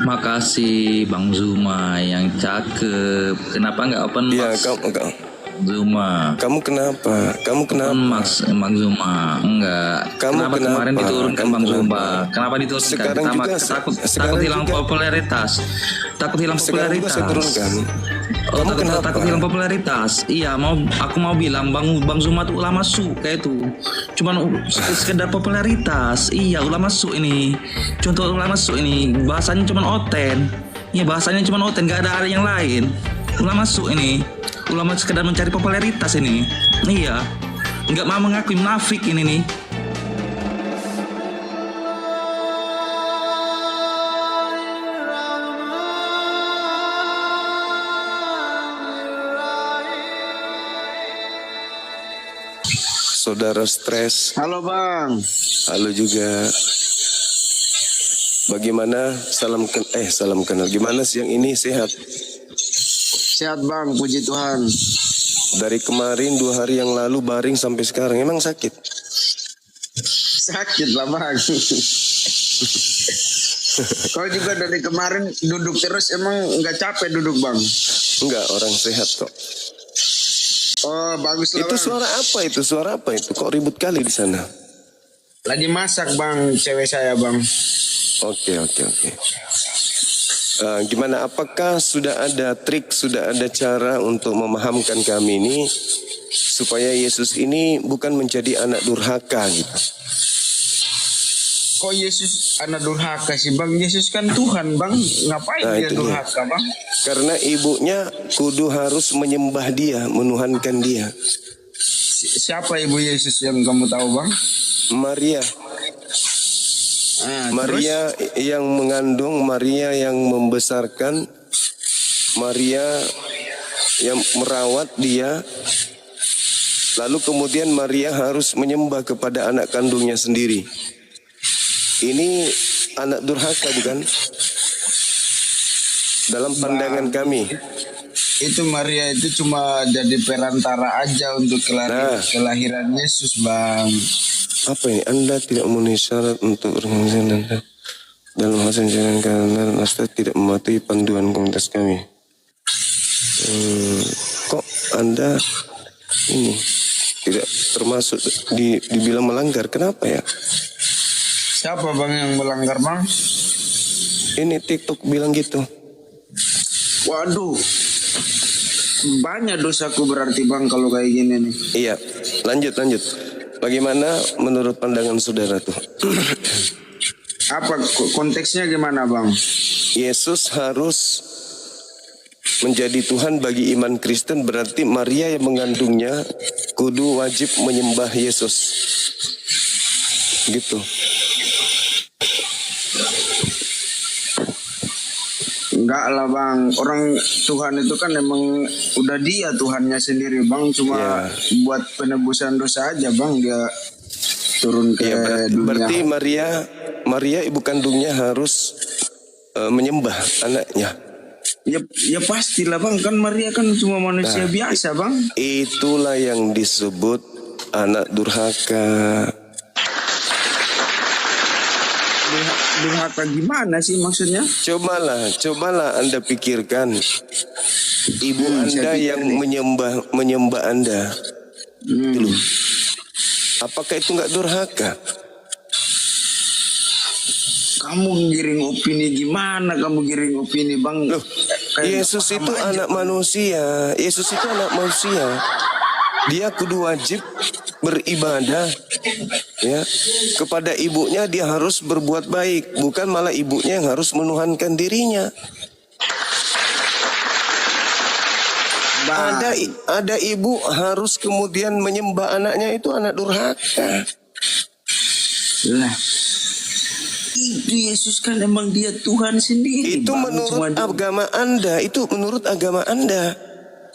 Makasih Bang Zuma yang cakep. Kenapa nggak open Iya, Max kamu Zuma? kenapa? Kamu Open kenapa? Max Bang Zuma. Enggak. Kamu Kenapa kemarin kenapa? diturunkan Kamu Bang Zuma? kenapa? Kenapa diturunkan? Sekarang Takut juga takut sekarang hilang juga popularitas. Takut hilang sekarang juga saya popularitas. turunkan. Oh, Kamu kenapa? takut hilang popularitas. Iya, aku mau bilang Bang Zuma tuh ulama su kayak itu. Cuman sekedar popularitas. Iya, ulama su ini. Contoh ulama su ini bahasanya cuman oten. Iya, bahasanya cuman oten, gak ada yang lain. Ulama su ini. Ulama sekedar mencari popularitas ini. Iya. Nggak mau mengakui, munafik ini nih. Saudara stres. Halo Bang. Halo juga. Bagaimana? Salam kenal. Gimana siang ini, sehat? Sehat Bang, puji Tuhan. Dari kemarin 2 hari yang lalu baring sampai sekarang. Emang sakit? Sakit lah Bang. Kau juga dari kemarin duduk terus, emang nggak capek duduk Bang? Enggak, orang sehat kok. Oh bagus lah Itu Bang. suara apa itu? Kok ribut kali di sana? Lagi masak Bang, cewek saya Bang. Oke. Gimana? Apakah sudah ada trik, sudah ada cara untuk memahamkan kami ini supaya Yesus ini bukan menjadi anak durhaka gitu? Kok Yesus anak durhaka sih Bang? Yesus kan Tuhan Bang, ngapain Nah, dia itu dia. durhaka Bang? Karena ibunya kudu harus menyembah dia, menuhankan dia. Siapa ibu Yesus yang kamu tahu Bang? Maria. Maria yang mengandung, Maria yang membesarkan, Maria yang merawat dia. Lalu kemudian Maria harus menyembah kepada anak kandungnya sendiri. Ini anak durhaka bukan? Dalam pandangan kami. Itu Maria itu cuma jadi perantara aja untuk kelahiran Yesus Bang. Apa ini? Anda tidak memenuhi syarat untuk berfungsi dalam hasil jalan karena Anda tidak mematuhi panduan komunitas kami. Kok Anda ini tidak termasuk dibilang melanggar? Kenapa ya? Siapa Bang yang melanggar Bang? Ini TikTok bilang gitu. Waduh, banyak dosaku berarti Bang kalau kayak gini nih. Iya, lanjut. Bagaimana menurut pandangan saudara tuh? Apa konteksnya gimana Bang? Yesus harus menjadi Tuhan bagi iman Kristen, berarti Maria yang mengandungnya kudu wajib menyembah Yesus. Gitu. Enggak lah Bang, orang Tuhan itu kan emang udah dia Tuhannya sendiri Bang, cuma buat penebusan dosa aja Bang dia turun ke dunia. Berarti Maria ibu kandungnya harus menyembah anaknya. Ya pastilah Bang, kan Maria kan cuma manusia biasa Bang. Itulah yang disebut anak durhaka. Durhaka gimana sih maksudnya? Cobalah Anda pikirkan. Ibu Anda yang menyembah Anda. Itu loh. Apakah itu nggak durhaka? Kamu giring opini gimana? Kamu giring opini Bang? Loh, Yesus itu anak manusia. Dia kudu wajib beribadah ya kepada ibunya. Dia harus berbuat baik, bukan malah ibunya yang harus menuhankan dirinya. Ada ibu harus kemudian menyembah anaknya, itu anak durhaka. Lah, itu Yesus kan emang dia Tuhan sendiri. Itu Bang. menurut agama Anda.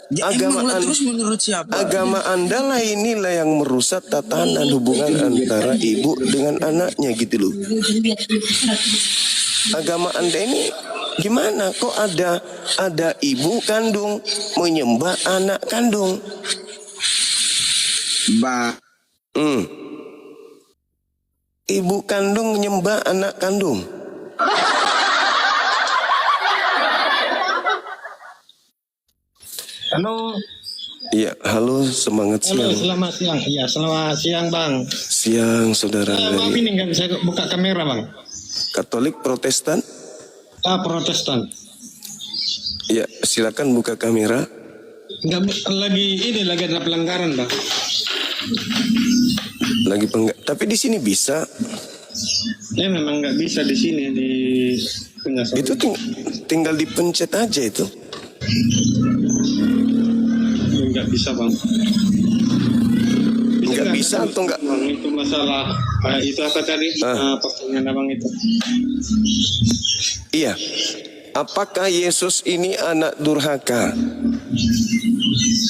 Ya, terus menurut siapa? Agama Anda lah inilah yang merusak tatanan hubungan antara ibu dengan anaknya gitu loh. Agama Anda ini gimana? Kok ada ibu kandung menyembah anak kandung? Ibu kandung menyembah anak kandung. Halo. Iya, halo, semangat Halo, siang. selamat siang. Iya, selamat siang, Bang. Siang, saudara Maaf dari ini nggak bisa buka kamera, Bang. Katolik Protestan. Protestan. Iya, silakan buka kamera. Lagi ada pelanggaran, Bang. Tapi di sini bisa. Ya memang nggak bisa di sini di penjelasan. Itu tinggal dipencet aja itu. Nggak bisa, Bang. Nggak bisa atau nggak? Bang, itu masalah itu apa tadi? Pertanyaan Abang itu. Iya. Apakah Yesus ini anak durhaka?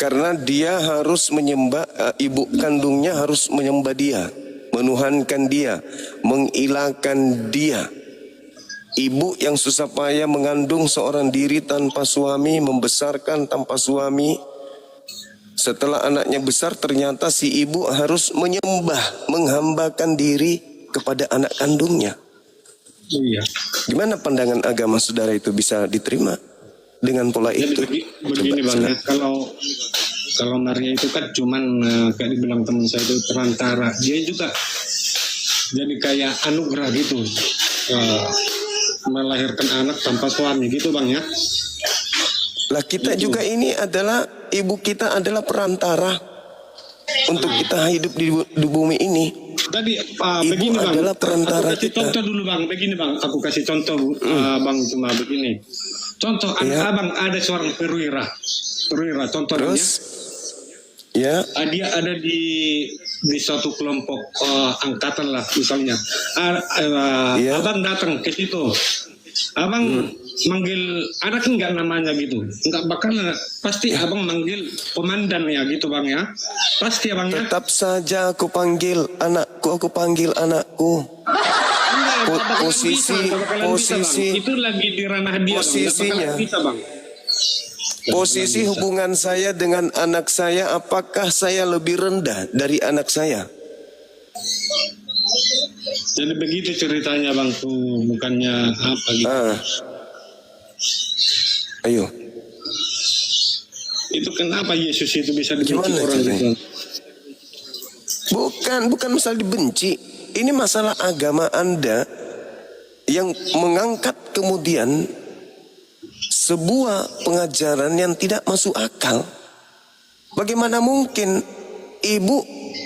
Karena dia harus menyembah, ibu kandungnya harus menyembah dia, menuhankan dia, mengilahkan dia. Ibu yang susah payah mengandung seorang diri tanpa suami, membesarkan tanpa suami. Setelah anaknya besar, ternyata si ibu harus menyembah, menghambakan diri kepada anak kandungnya. Iya. Gimana pandangan agama saudara itu bisa diterima dengan pola Jadi itu? begini Bang, Coba, ya, kalau Maria itu kan cuman kayak dibilang teman saya itu perantara. Dia juga jadi kayak anugerah gitu, melahirkan anak tanpa suami gitu Bang ya. Lah kita Itu. juga ini adalah, ibu kita adalah perantara untuk kita hidup di bumi ini. Tadi Ibu begini Bang, adalah perantara aku kasih kita. contoh dulu Bang, begini Bang, aku kasih contoh Bang cuma begini. Contoh Ya. Abang ada seorang perwira contohnya. Terus, ya, Dia ada di suatu kelompok angkatan lah misalnya. Iya. Abang datang ke situ, abang manggil anak enggak namanya gitu, enggak bakal pasti abang manggil komandan ya gitu Bang ya, pasti abang ya. tetap saja aku panggil anakku, Enggak bakalan posisi- bisa, enggak bakalan bisa, Bang. posisi- Itu lagi di ranah dia Bang, enggak posisinya. bakalan bisa Bang. Posisi hubungan saya dengan anak saya, apakah saya lebih rendah dari anak saya? Jadi begitu ceritanya Bang tuh, bukannya apa gitu. Ayo, Itu kenapa Yesus itu bisa dibenci Gimana orang caranya? gitu? bukan masalah dibenci. Ini masalah agama Anda yang mengangkat kemudian sebuah pengajaran yang tidak masuk akal. Bagaimana mungkin ibu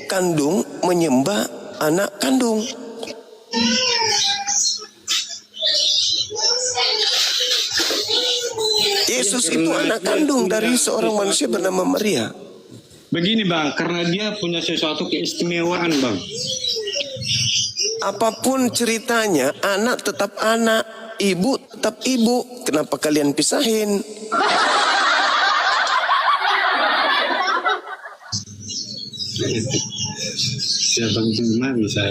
kandung menyembah anak kandung? Yesus itu anak kandung dari seorang manusia bernama Maria. Begini Bang, karena dia punya sesuatu keistimewaan Bang. Apapun ceritanya, anak tetap anak, ibu tetap ibu. Kenapa kalian pisahin? Ya Bang cuma bisa.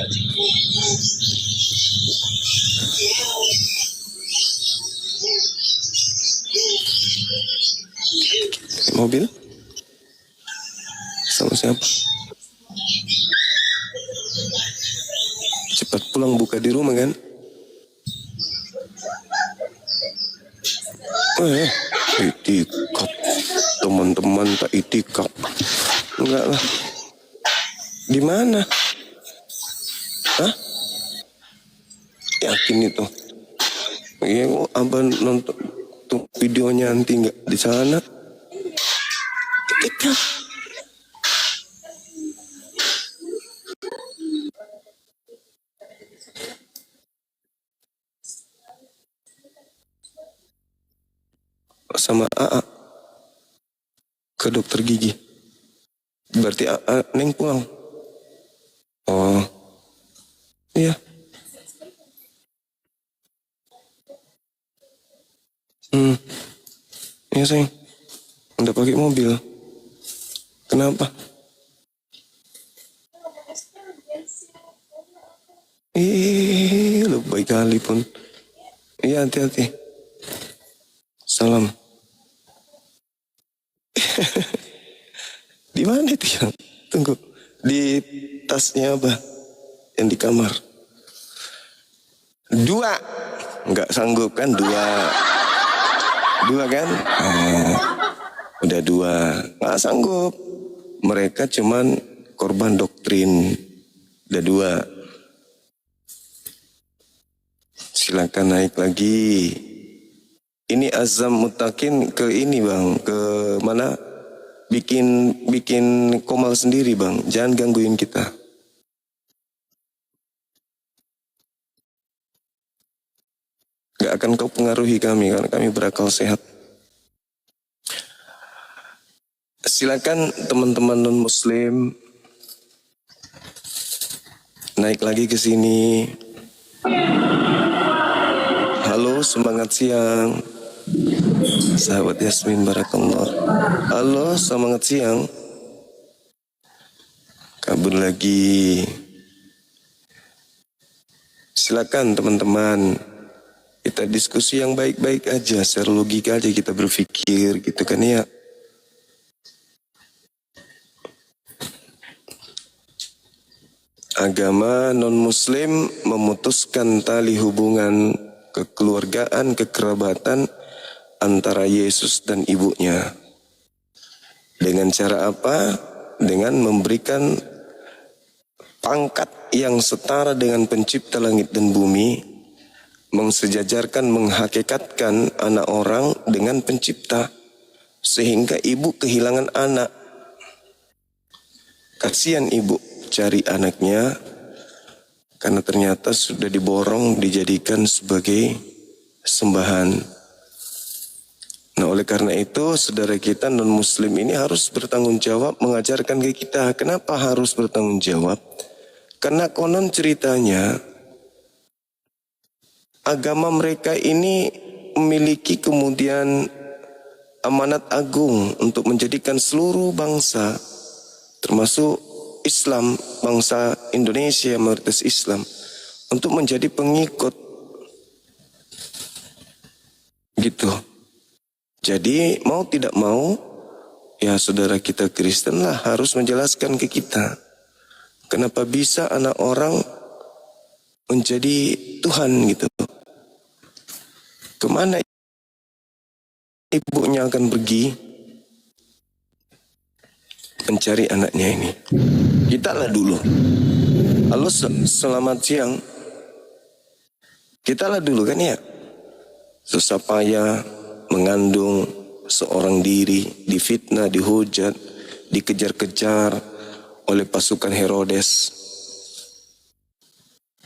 Mobil? Sama siapa? Cepat pulang, buka di rumah kan? Itikaf. Teman-teman tak itikaf. Enggak lah. Di mana? Hah? Yakin itu? Iya, abang nonton tuh videonya nanti nggak di sana. Itikaf. Sama AA ke dokter gigi. Berarti AA Neng pulang. Oh, iya. Iya sayang. Udah pakai mobil. Kenapa? Lebay kali pun. Iya, hati-hati. Salam. Di mana itu ya? Tunggu. Di tasnya apa? Yang di kamar. 2. Enggak sanggup kan 2. 2 kan? Udah 2, nggak sanggup. Mereka cuman korban doktrin. Udah 2. Silakan naik lagi. Ini azam mutakin ke ini bang, ke mana? Bikin komal sendiri bang. Jangan gangguin kita. Gak akan kau pengaruhi kami karena kami berakal sehat. Silakan teman-teman non muslim naik lagi ke sini. Halo, semangat siang. Sahabat Yasmin barakallah. Halo, semangat siang. Kabur lagi. Silakan teman-teman. Kita diskusi yang baik-baik aja, secara logika aja kita berpikir gitu kan ya. Agama non-muslim memutuskan tali hubungan kekeluargaan, kekerabatan antara Yesus dan ibunya. Dengan cara apa? Dengan memberikan pangkat yang setara dengan pencipta langit dan bumi, mengsejajarkan, menghakikatkan anak orang dengan pencipta, sehingga ibu kehilangan anak. Kasihan ibu cari anaknya, karena ternyata sudah diborong, dijadikan sebagai sembahan. Nah, oleh karena itu, saudara kita non-muslim ini harus bertanggung jawab mengajarkan ke kita. Kenapa harus bertanggung jawab? Karena konon ceritanya, agama mereka ini memiliki kemudian amanat agung untuk menjadikan seluruh bangsa, termasuk Islam, bangsa Indonesia mayoritas Islam, untuk menjadi pengikut. Gitu. Jadi mau tidak mau, ya saudara kita Kristen lah harus menjelaskan ke kita. Kenapa bisa anak orang menjadi Tuhan gitu. Kemana ibunya akan pergi mencari anaknya ini. Kita lah dulu. Halo, selamat siang. Kita lah dulu kan ya. Susah payah mengandung seorang diri, difitnah, dihujat, dikejar-kejar oleh pasukan Herodes.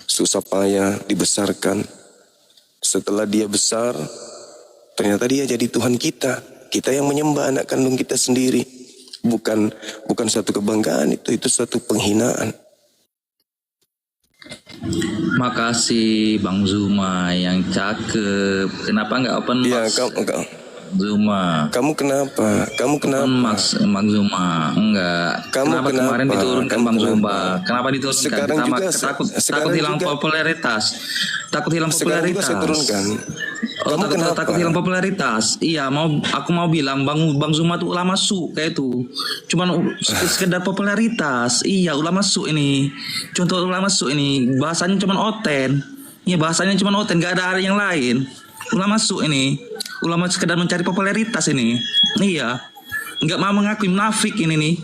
Susah payah dibesarkan. Setelah dia besar, ternyata dia jadi Tuhan kita. Kita yang menyembah anak kandung kita sendiri. Bukan suatu kebanggaan, itu suatu penghinaan. Makasih Bang Zuma yang cakep. Kenapa nggak open Iya, max? Zuma. Kamu kenapa? Open max Bang Zuma. Enggak. Kamu kenapa? Kemarin diturunkan Kamu Bang kenapa? Zuma? Kenapa diturunkan? Sekarang juga takut hilang juga, popularitas. Takut hilang sekarang juga popularitas. saya turunkan. Oh, Kamu kenapa? takut hilang popularitas. Iya, aku mau bilang Bang Zuma tuh ulama su kayak itu. Cuman sekedar popularitas. Iya, ulama su ini. Contoh ulama su ini bahasanya cuman oten. Iya, bahasanya cuman oten, gak ada yang lain. Ulama su ini. Ulama sekedar mencari popularitas ini. Iya. Enggak mau mengakui, munafik ini nih.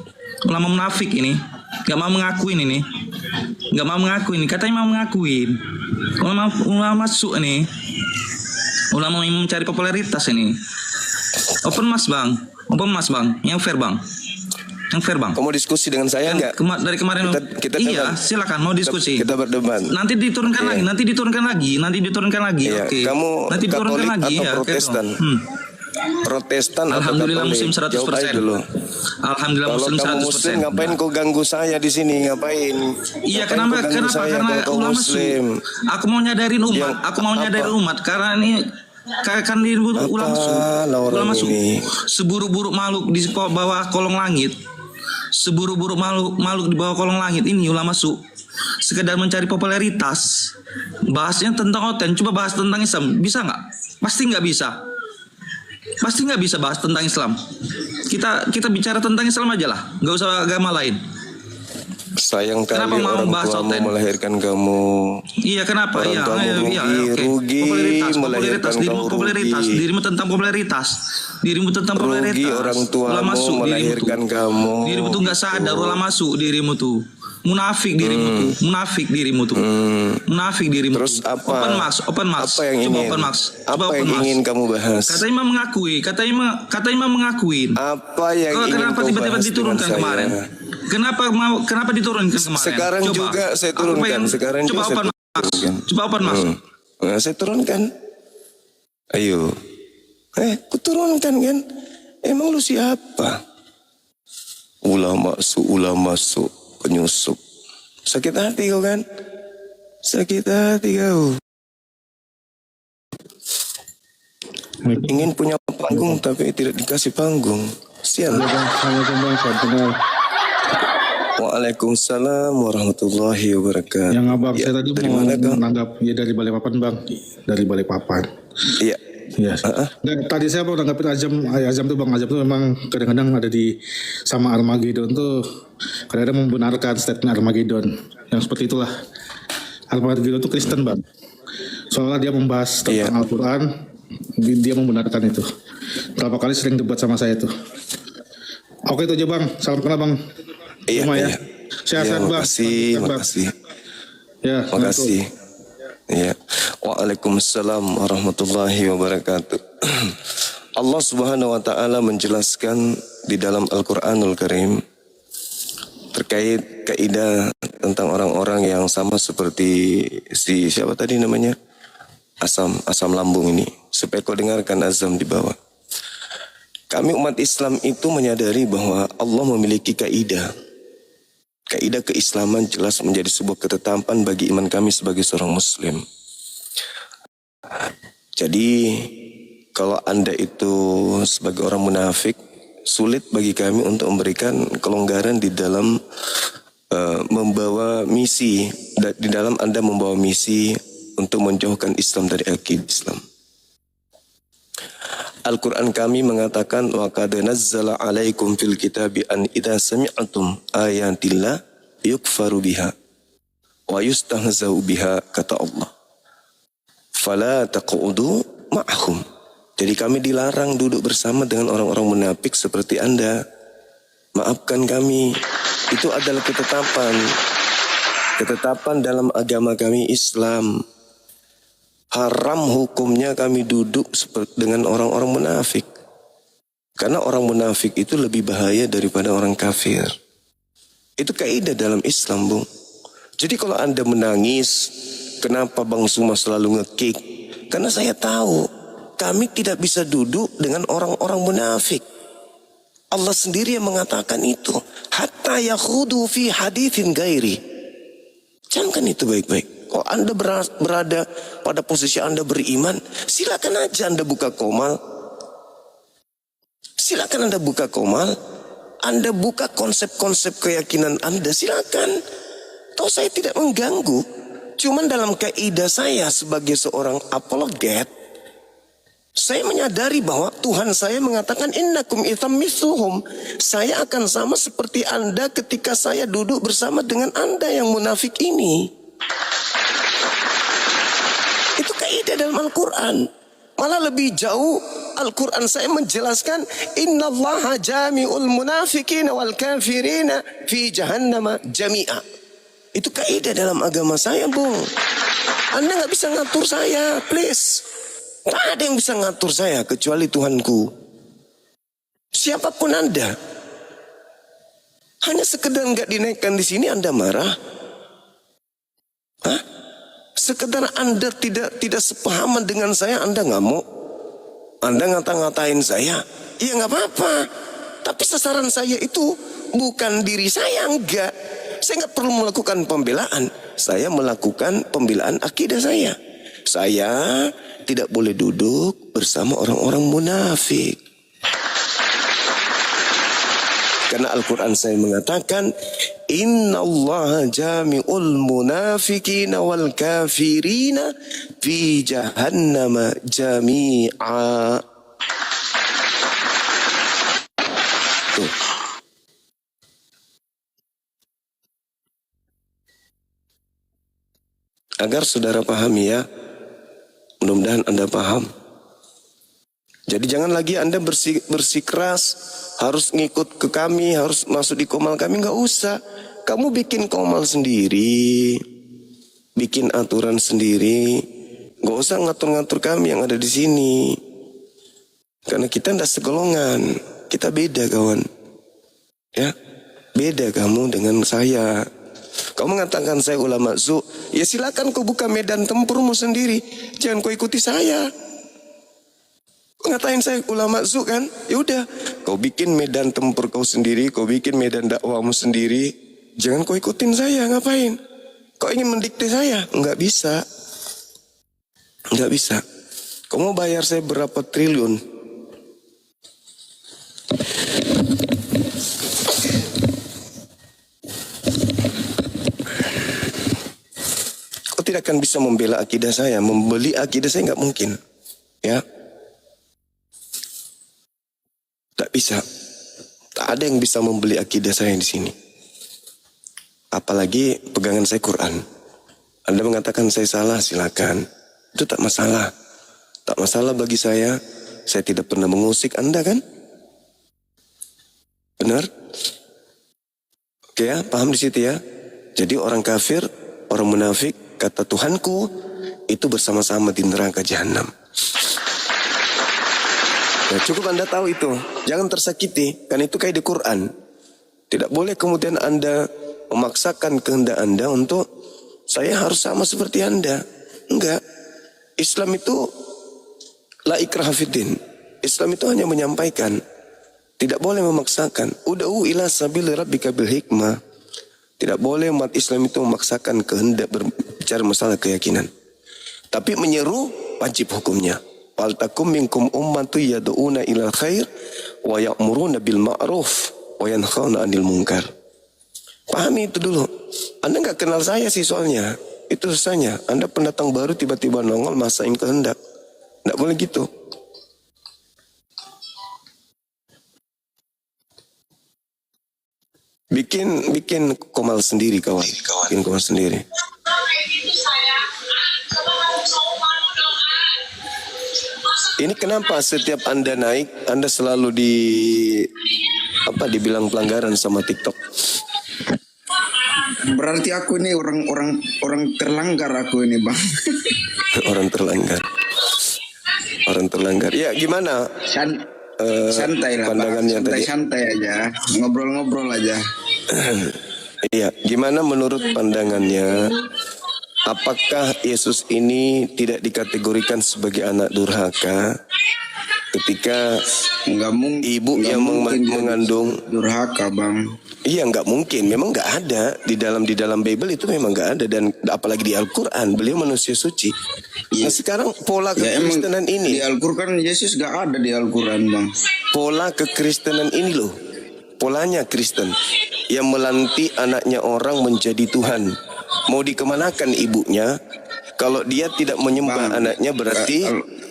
Ulama munafik ini. Enggak mau mengakuin ini. Enggak mau mengakuin. Katanya mau mengakuin. Ulama su ini. Ulama yang mencari popularitas ini. Open mas bang. Yang fair bang. Kamu mau diskusi dengan saya enggak? Dari kemarin kita iya, silakan mau diskusi. Kita berdebat. Nanti diturunkan lagi. Nanti diturunkan lagi. Iya. Oke. Kamu Nanti diturunkan Katolik lagi atau ya. Protestan? Protestan Alhamdulillah atau Muslim 100%. Jawab aja dulu. Alhamdulillah Kalau Muslim 100%. kamu Muslim, ngapain kau ganggu saya di sini? Ngapain? Iya, Ngapain kenapa? Karena ulama Muslim. Aku mau nyadarin umat. Karena ini kan di ulama su. Seburuk-buruk makhluk di bawah kolong langit. Seburuk-buruk makhluk di bawah kolong langit ini ulama su. Sekedar mencari popularitas. Bahasnya tentang oten, coba bahas tentang Islam. Bisa nggak? Pasti nggak bisa. Pasti nggak bisa bahas tentang Islam. Kita bicara tentang Islam aja lah, nggak usah agama lain. Sayang kali Kenapa mau orang bahas tuamu Oten? melahirkan kamu. Iya kenapa? Orang Iya, tuamu oke. rugi, Popularitas, melahirkan dirimu kau popularitas, rugi. dirimu tentang popularitas, dirimu tentang popularitas. Rugi orang Ulah tuamu masuk melahirkan dirimu tuh. kamu. Dirimu tuh nggak sadar, ulah masuk dirimu tuh. Munafik dirimu tuh, munafik dirimu tuh, munafik dirimu. Terus tuh. apa? Open max. Apa yang Coba ingin? open max. Coba Apa open yang max. ingin kamu bahas? Kata Imam mengakui, kata Imam mengakuin. Apa yang ingin Kenapa kau tiba-tiba bahas dengan diturunkan saya? kemarin? Kenapa diturunkan kemarin? Sekarang Coba. juga saya Aku turunkan. pengen- Sekarang coba juga saya open max. turunkan. Coba open max. Nah, saya turunkan. Ayo. Ku turunkan kan. Emang lu siapa? Ulama su, penyusup. Sakit hati kau kan? Sakit hati kau. Ingin punya panggung tapi tidak dikasih panggung. Sial. Waalaikumsalam warahmatullahi wabarakatuh. Yang abang Ya, saya tadi dari mau mana kau? menanggap ya dari Balikpapan bang, dari Balikpapan. Iya. Ya. Dan tadi saya mau nanggapin Azam tuh bang, Azam tuh memang kadang-kadang ada di sama Armageddon tuh kadang-kadang membenarkan statement Armageddon yang seperti itulah. Armageddon tuh Kristen bang, soalnya dia membahas tentang Al-Quran, dia membenarkan itu. Berapa kali sering debat sama saya tuh. Oke itu aja bang, salam kenal bang. Iya, Cuma iya. ya. Sehat-sehat bang. Makasih, Sehat, Bang. makasih. Ya, Makasih. Ya. Waalaikumsalam warahmatullahi wabarakatuh. Allah Subhanahu wa taala menjelaskan di dalam Al-Qur'anul Karim terkait kaidah tentang orang-orang yang sama seperti si siapa tadi namanya? Asam lambung ini. Supaya kau dengarkan azam di bawah. Kami umat Islam itu menyadari bahwa Allah memiliki kaidah. Kaidah keislaman jelas menjadi sebuah ketetapan bagi iman kami sebagai seorang muslim. Jadi kalau Anda itu sebagai orang munafik, sulit bagi kami untuk memberikan kelonggaran di dalam membawa misi, di dalam Anda membawa misi untuk menjauhkan Islam dari akidah Islam. Al-Quran kami mengatakan wa qad nazzala alaikum fil kitabi an idza sami'tum ayatillah yukfaru biha wa yustahzau biha, kata Allah. Fala taqudu ma'ahum. Jadi kami dilarang duduk bersama dengan orang-orang munafik seperti Anda. Maafkan kami. Itu adalah ketetapan dalam agama kami Islam. Haram hukumnya kami duduk dengan orang-orang munafik. Karena orang munafik itu lebih bahaya daripada orang kafir. Itu kaidah dalam Islam, Bung. Jadi kalau Anda menangis, kenapa Bang Suma selalu ngekik? Karena saya tahu kami tidak bisa duduk dengan orang-orang munafik. Allah sendiri yang mengatakan itu. Hatta yakhudu fi hadithin gairi. Camkan itu baik-baik. Kalau Anda berada pada posisi Anda beriman, silakan aja Anda buka komal. Silakan Anda buka komal. Anda buka konsep-konsep keyakinan Anda, silakan. Toh saya tidak mengganggu. Cuman dalam kaidah saya sebagai seorang apologet, saya menyadari bahwa Tuhan saya mengatakan innakum itsam mithluhum. Saya akan sama seperti Anda ketika saya duduk bersama dengan Anda yang munafik ini. Itu kaidah dalam Al-Quran. Malah lebih jauh Al-Quran saya menjelaskan innallaha jami'ul munafiqina wal kafirina fi jahannama jami'a. Itu kaidah dalam agama saya, Bung. Anda gak bisa ngatur saya, please. Tak ada yang bisa ngatur saya kecuali Tuhanku. Siapapun Anda. Hanya sekedar gak dinaikkan di sini Anda marah. Hah? Sekedar Anda tidak sepahaman dengan saya, Anda ngamuk. Anda ngata-ngatain saya. Ya gak apa-apa. Tapi sasaran saya itu bukan diri saya, enggak. Saya nggak perlu melakukan pembelaan. Saya melakukan pembelaan akidah saya. Saya tidak boleh duduk bersama orang-orang munafik. Karena Al-Quran saya mengatakan innallaha jami'ul munafiqina wal kafirina fi jahannama jami'a. Tuh. Agar saudara pahami ya. Mudah-mudahan Anda paham. Jadi jangan lagi Anda bersikeras harus ngikut ke kami, harus masuk di komal kami, nggak usah. Kamu bikin komal sendiri, bikin aturan sendiri, nggak usah ngatur-ngatur kami yang ada di sini. Karena kita ndak segolongan, kita beda kawan. Ya, beda kamu dengan saya. Kamu mengatakan saya ulama zu, ya silakan kau buka medan tempurmu sendiri. Jangan kau ikuti saya. Ngatain saya ulama zu kan? Ya udah, kau bikin medan tempur kau sendiri, kau bikin medan dakwahmu sendiri. Jangan kau ikutin saya, ngapain? Kau ingin mendikte saya? Enggak bisa. Enggak bisa. Kau mau bayar saya berapa triliun? Tidak akan bisa membela akidah saya, membeli akidah saya nggak mungkin, ya, tak bisa, tak ada yang bisa membeli akidah saya di sini. Apalagi pegangan saya Quran. Anda mengatakan saya salah, silakan, itu tak masalah, tak masalah bagi saya. Saya tidak pernah mengusik Anda kan, benar? Oke ya, paham di situ ya. Jadi orang kafir, orang munafik, kata Tuhanku, itu bersama-sama di neraka jahanam. Nah, cukup Anda tahu itu. Jangan tersakiti, kan itu kayak di Quran. Tidak boleh kemudian Anda memaksakan kehendak Anda untuk saya harus sama seperti Anda. Enggak. Islam itu la ikraha fiddin. Islam itu hanya menyampaikan. Tidak boleh memaksakan. Ud'u ila sabili rabbika bil hikmah. Tidak boleh umat Islam itu memaksakan kehendak berbicara masalah keyakinan. Tapi menyeru wajib hukumnya. Wal takum minkum ummatu yad'una ilal khair wa ya'muruna bil ma'ruf wa yanhauna 'anil munkar. Pahami itu dulu. Anda enggak kenal saya sih soalnya. Itu susahnya. Anda pendatang baru tiba-tiba nongol masain kehendak. Enggak boleh gitu. Bikin komal sendiri kawan. Bikin komal sendiri. Ini kenapa setiap Anda naik, Anda selalu dibilang pelanggaran sama TikTok? Berarti aku ini orang terlanggar aku ini bang. Orang terlanggar. Ya gimana? Santai lah pandangannya bang. tadi. Santai aja, ngobrol-ngobrol aja. Iya, gimana menurut pandangannya? Apakah Yesus ini tidak dikategorikan sebagai anak durhaka ketika ibu yang mengandung durhaka bang? Iya, nggak mungkin. Memang nggak ada di dalam Bible itu, memang nggak ada, dan apalagi di Al-Quran beliau manusia suci. Nah sekarang pola kekristenan ini di Al-Quran Yesus nggak ada di Al-Quran bang. Pola kekristenan ini loh, polanya Kristen yang melantik anaknya orang menjadi Tuhan. Mau dikemanakan ibunya? Kalau dia tidak menyembah anaknya berarti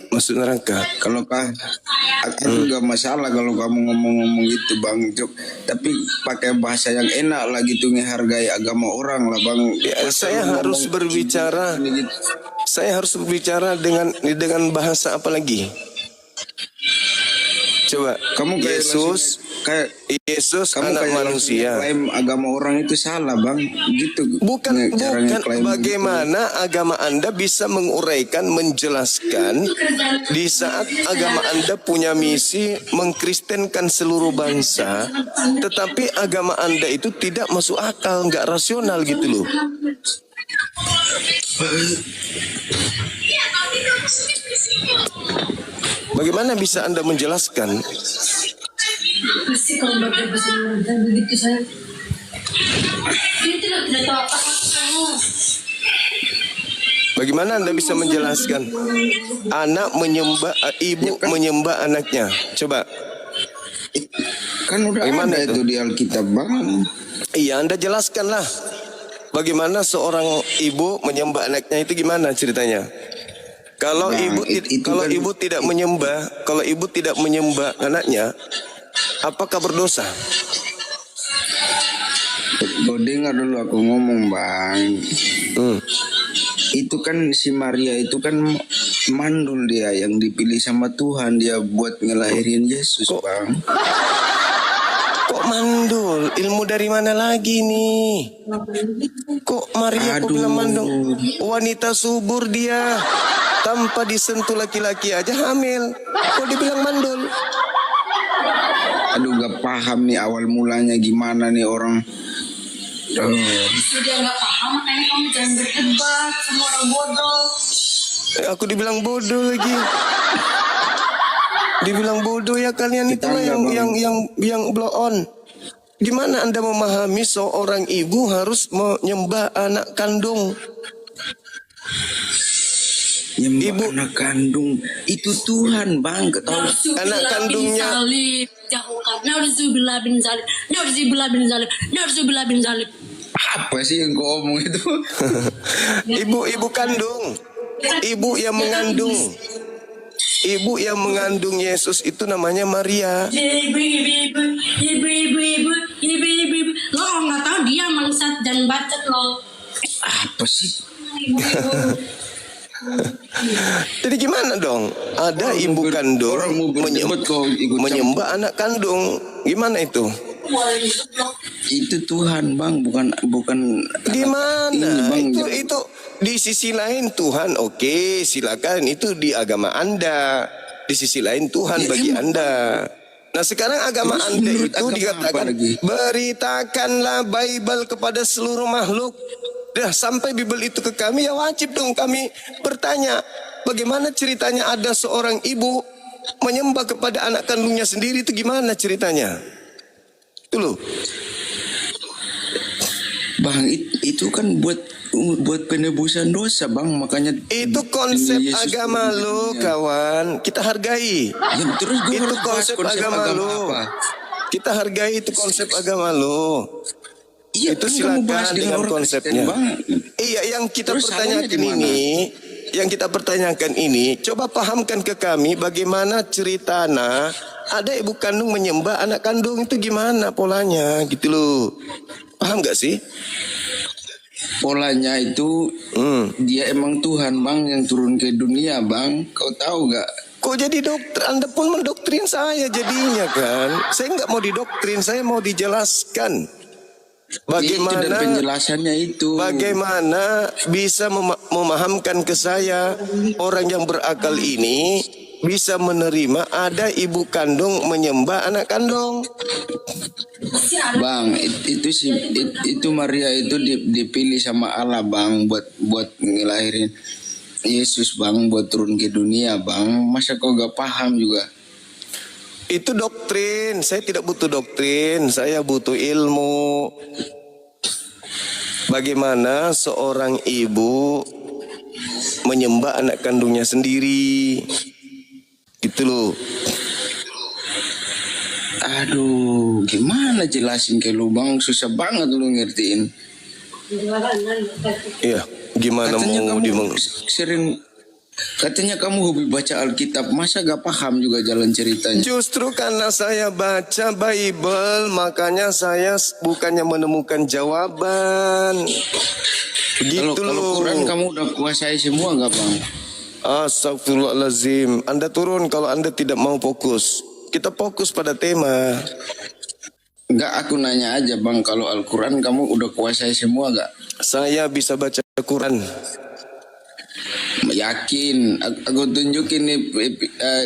masuk neraka. Kalau aku gak masalah kalau kamu ngomong-ngomong gitu bang, tapi pakai bahasa yang enak lah gitu, menghargai agama orang lah bang. Ya, saya harus berbicara dengan bahasa apa lagi? Coba, kamu Yesus anak manusia. Klaim agama orang itu salah bang, gitu. Bukan bagaimana agama Anda bisa menguraikan, menjelaskan di saat agama Anda punya misi mengkristenkan seluruh bangsa, tetapi agama Anda itu tidak masuk akal, nggak rasional gitu loh. Bagaimana bisa Anda menjelaskan? Pasti kalau bahasa Indonesia begitu saya. Dia tidak tahu apa-apa. Bagaimana Anda bisa menjelaskan anak menyembah ibu menyembah anaknya? Coba. Kan udah bagaimana ada itu di Alkitab bang. Iya, Anda jelaskanlah. Bagaimana seorang ibu menyembah anaknya itu gimana ceritanya? Kalau ibu tidak menyembah anaknya, apakah berdosa? Kau dengar dulu aku ngomong bang. Itu kan si Maria itu kan mandul, dia yang dipilih sama Tuhan, dia buat ngelahirin Yesus, Bang. Kok mandul? Ilmu dari mana lagi nih? Kok Maria kok bilang mandul? Wanita subur dia. Tanpa disentuh laki-laki aja hamil. Kok dibilang mandul? Aduh, gak paham nih awal mulanya gimana nih orang. Justru dia nggak paham, makanya kamu jangan berdebat sama orang bodoh. Aku dibilang bodoh lagi. Dibilang bodoh ya kalian, itulah yang blow on. Gimana Anda memahami seorang ibu harus menyembah anak kandung? Ibu anak kandung itu Tuhan, Bang, ketahui. Anak kandungnya. Jauhkan. Nauzubillah bin zalim. Nauzubillah bin zalim. Nauzubillah bin zalim. Apa sih yang kau omong itu? Ibu kandung. Ibu yang mengandung. Ibu yang mengandung Yesus itu namanya Maria. Ibu. Lo nggak tahu dia mangsat dan bacot lo. Apa sih? Jadi gimana dong? Ada ibu kandung orang mau berdebat kau ikut menyembah anak kandung. Gimana itu? Itu Tuhan, Bang, bukan Gimana? ini, Bang. Itu di sisi lain Tuhan, oke, silakan, itu di agama Anda. Di sisi lain Tuhan bagi Anda. Nah sekarang agama Terus Anda menurut itu agama dikatakan apa lagi? beritakanlah Bible kepada seluruh makhluk. Dah sampai Bible itu ke kami, ya wajib dong kami bertanya, bagaimana ceritanya ada seorang ibu menyembah kepada anak kandungnya sendiri, itu gimana ceritanya? Itu loh. Bang, itu kan buat penebusan dosa, Bang, makanya Itu konsep Yesus agama turun ke lo, dunia. kawan. Kita hargai. Ya, terus gue Itu harus bahas konsep agama lo. apa? Kita hargai itu konsep agama lo. Iya, Itu kan kamu silakan bahas dengan orang konsepnya. Kristen, Bang. Iya, yang kita Terus pertanyakan salahnya di mana? yang kita pertanyakan ini, coba pahamkan ke kami bagaimana ceritanya ada ibu kandung menyembah anak kandung, itu gimana polanya gitu loh. Paham gak sih? Polanya itu dia emang Tuhan, Bang, yang turun ke dunia, Bang. Kau tahu gak? Kok jadi dokter? Anda pun mendoktrin saya jadinya kan. Saya nggak mau didoktrin, saya mau dijelaskan. Itu dan penjelasannya itu. Bagaimana bisa memahamkan ke saya orang yang berakal ini bisa menerima ada ibu kandung menyembah anak kandung? Bang, itu Maria itu dipilih sama Allah, Bang, buat ngelahirin Yesus, Bang, buat turun ke dunia, Bang. Masa kau gak paham juga? Itu doktrin. Saya tidak butuh doktrin, saya butuh ilmu. Bagaimana seorang ibu menyembah anak kandungnya sendiri, gitu loh. Aduh, gimana jelasin ke lu, Bang? Susah banget lu ngertiin. Iya, gimana Katanya mau kamu katanya kamu hobi baca Alkitab, masa gak paham juga jalan ceritanya? Justru karena saya baca Bible, makanya saya bukannya menemukan jawaban. Begitu Kalau loh. Quran kamu udah kuasai semua gak, Bang? Astagfirullahaladzim. Anda turun kalau Anda tidak mau fokus. Kita fokus pada tema. Enggak, aku nanya aja, Bang, kalau Al-Quran kamu udah kuasai semua gak? Saya bisa baca Quran. Yakin? Aku tunjukin nih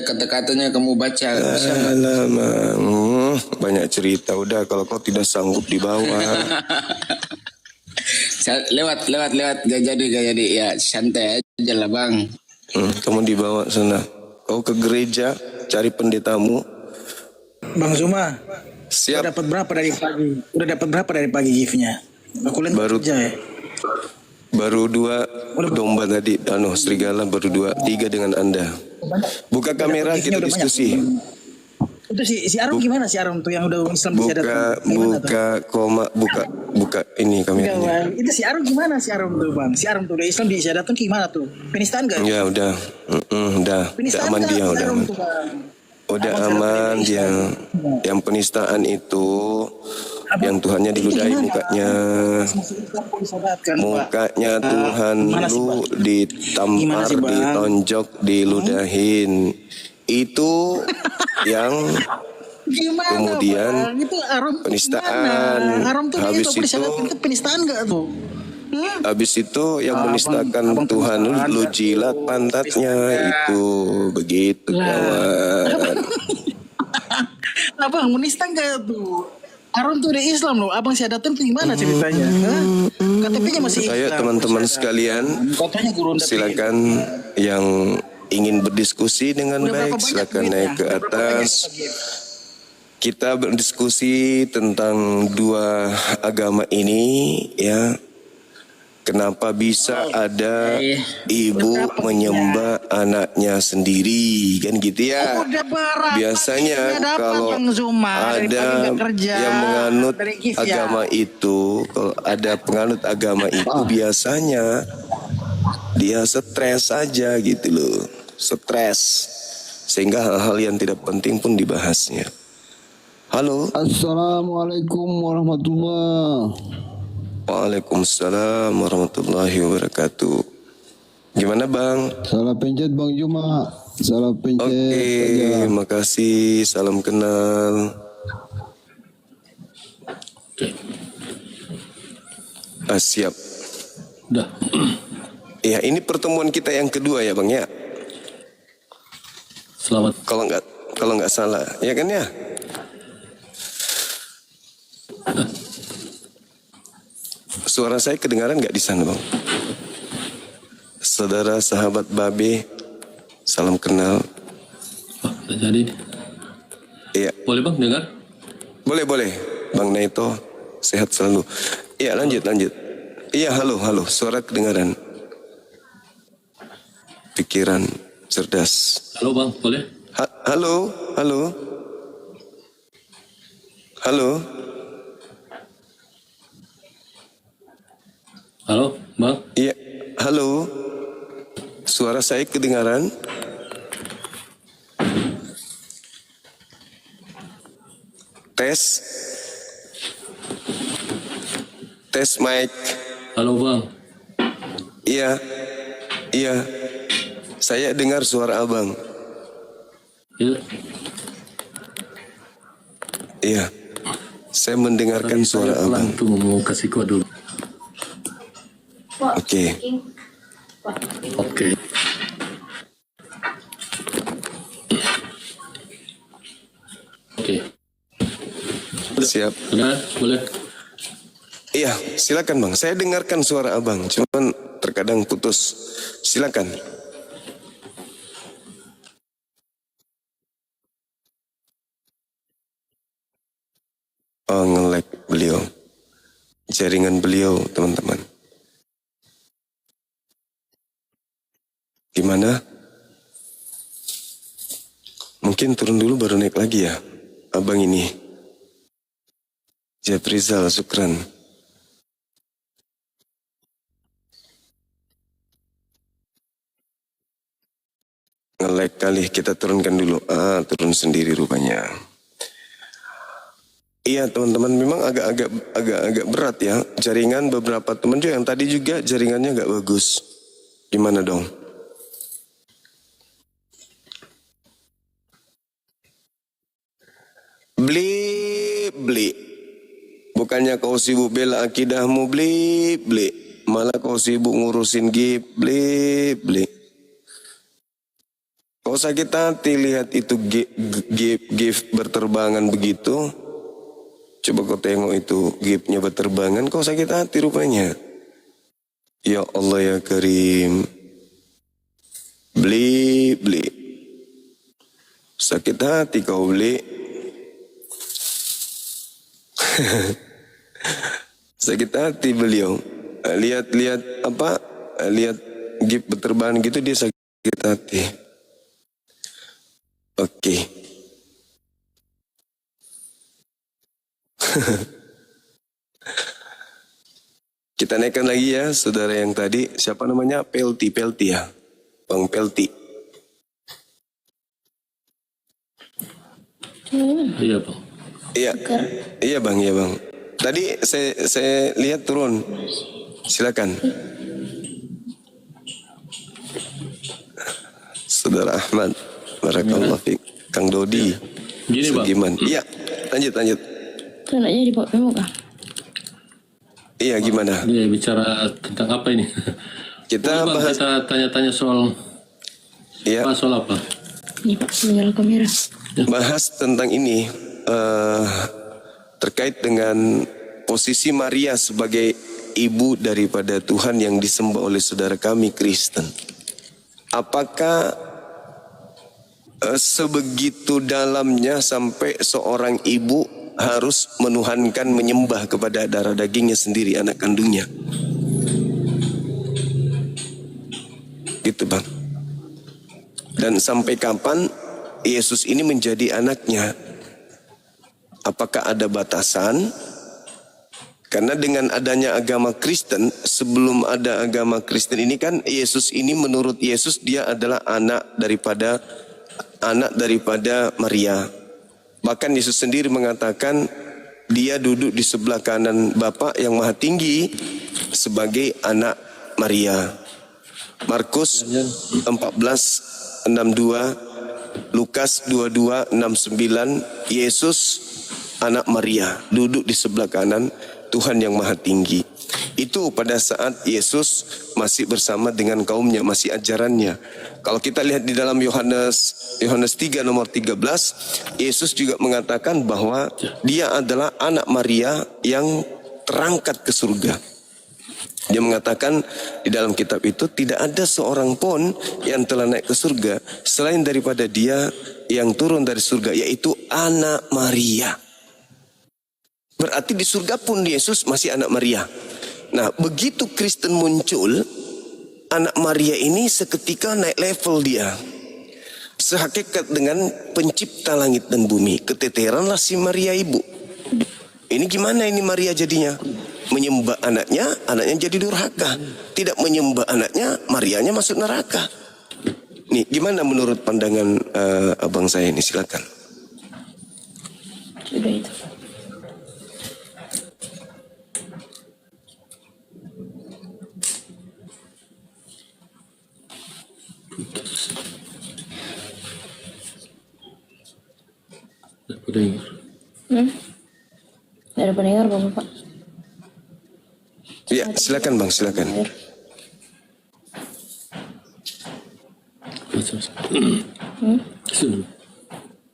kata-katanya kamu baca. Bisa nggak? Alamak, banyak cerita. Udah, kalau kau tidak sanggup di bawah. Lewat. Gak jadi. Ya, santai aja lah, Bang. Kamu dibawa sana. Kau ke gereja, cari pendetamu. Bang Zuma, Siap. Udah dapat berapa dari pagi giftnya? Aku lihat Baru- kerja ya. Baru 2 domba tadi, serigala baru 2, 3 dengan Anda. Buka kamera, kita Udah diskusi. Itu si Arum gimana si Arum tuh yang udah Islam bisa datang? Buka ini Enggak, kameranya. Bang. Itu si Arum gimana si Arum tuh, Bang? Si Arum tuh udah Islam bisa datang gimana tuh? Penistaan enggak? Ya udah, udah Penistaan aman nggak dia, si udah Arum aman. tuh, Bang? Udah Abang aman sekarang dia. Islam. Yang penistaan itu yang Tuhannya diludahi mukanya. Masuk Islam kok disolatkan, Pak? Mukanya Tuhan gimana sih, lu Pak? ditampar, Gimana sih, Bang? ditonjok, diludahin. Itu yang Gimana, kemudian Bang? Itu haram tuh penistaan. gimana? Haram tuh Habis itu disyaratkan itu penistaan nggak tuh? habis itu yang menistakan abang Tuhan penistaan, lu Kak. jilat pantatnya itu begitu kawan. Abang menista nggak tuh? Haram tuh di Islam loh. Abang syahadatin tuh gimana ceritanya? Hah? KTP-nya masih Islam. Ayo teman-teman sekalian, Katanya guru silakan yang ingin berdiskusi dengan Udah berapa baik banyak silakan duitnya? naik ke Udah berapa banyak atas. Kita berdiskusi tentang dua agama ini ya. Kenapa bisa ada ibu menyembah anaknya sendiri kan gitu ya? Udah berapa Biasanya dapat kalau Bang Zuma dari pagi ada nggak kerja, yang menganut dari GIF ya? agama itu, kalau ada penganut agama itu biasanya dia stres saja gitu loh, stres sehingga hal-hal yang tidak penting pun dibahasnya. Halo. Assalamualaikum warahmatullahi. Waalaikumsalam warahmatullahi wabarakatuh. Gimana Bang? Salah pencet Bang Juma. Salah pencet. Oke, makasih. Salam kenal. Siap. Udah. Ya, ini pertemuan kita yang kedua ya Bang ya. Selamat. Kalau nggak salah, ya kan ya? Suara saya kedengaran nggak di sana Bang? Saudara sahabat Babe, salam kenal. Oh, udah jadi. Iya. Boleh Bang dengar? Boleh. Bang Naito, sehat selalu. Iya, lanjut. Iya, halo. Suara kedengaran. Pikiran cerdas. Halo Bang, boleh? Halo. Halo Bang. Iya, halo. Suara saya kedengaran? Tes. Tes mic. Halo Bang. Iya. Saya dengar suara abang. Ya. Iya. Saya mendengarkan suara abang. Tuh mau kasih kode dulu. Oke. Oke. Siap. Sudah, boleh. Iya, silakan Bang. Saya dengarkan suara abang, cuman terkadang putus. Silakan. Oh, nge-lag beliau. Jaringan beliau, teman-teman. Gimana? Mungkin turun dulu baru naik lagi ya, abang ini. Japrizal, syukran. Nge-lag kali, kita turunkan dulu. Turun sendiri rupanya. Iya teman-teman, memang agak berat ya. Jaringan beberapa teman juga yang tadi juga jaringannya agak bagus. Gimana dong? Beli. Bukannya kau sibuk bela akidahmu, beli. Malah kau sibuk ngurusin gip, beli. Kau sakit hati lihat itu gip berterbangan begitu. Coba kau tengok itu gipnya berterbangan, kau sakit hati rupanya. Ya Allah ya Karim. Beli. Sakit hati kau beli. Sakit hati beliau. Lihat gip berterbangan gitu dia sakit hati. Oke. Kita naikkan lagi ya saudara yang tadi. Siapa namanya? Pelti ya. Bang Pelti. Iya Bang. Iya bang. Tadi saya lihat turun. Silakan. Saudara Ahmad, barakallahu fiik. Kang Dodi. Gini, Bang. Gimana? Iya, lanjut. Itu anaknya dibawa pemuk kah? Iya, gimana? Dia bicara tentang apa ini? Kita Boleh, Bang, bahas. kita tanya-tanya soal Iya, soal apa? Ini Pak, menyala kamera. bahas tentang ini terkait dengan posisi Maria sebagai ibu daripada Tuhan yang disembah oleh saudara kami Kristen. Apakah sebegitu dalamnya sampai seorang ibu harus menuhankan, menyembah kepada darah dagingnya sendiri, anak kandungnya? Gitu Bang. Dan sampai kapan Yesus ini menjadi anaknya? Apakah ada batasan? Karena dengan adanya agama Kristen, sebelum ada agama Kristen ini kan Yesus ini, menurut Yesus dia adalah anak daripada Maria. Bahkan Yesus sendiri mengatakan dia duduk di sebelah kanan Bapa yang Maha Tinggi sebagai anak Maria. Markus 14:62, Lukas 22:69, Yesus anak Maria duduk di sebelah kanan Tuhan yang Maha Tinggi. Itu pada saat Yesus masih bersama dengan kaumnya, masih ajarannya. Kalau kita lihat di dalam Yohanes 3 nomor 13, Yesus juga mengatakan bahwa dia adalah anak Maria yang terangkat ke surga. Dia mengatakan di dalam kitab itu, tidak ada seorang pun yang telah naik ke surga selain daripada dia yang turun dari surga, yaitu anak Maria. Berarti di surga pun Yesus masih anak Maria. Nah, begitu Kristen muncul, anak Maria ini seketika naik level dia. Sehakikat dengan pencipta langit dan bumi. Keteteranlah si Maria ibu. Ini gimana ini Maria jadinya? Menyembah anaknya jadi durhaka. Tidak menyembah anaknya, Marianya masuk neraka. Nih, gimana menurut pandangan abang saya ini? Silakan. Sudah itu. Pendengar. Ada pendengar Bapak? Ya, silakan Bang, silakan.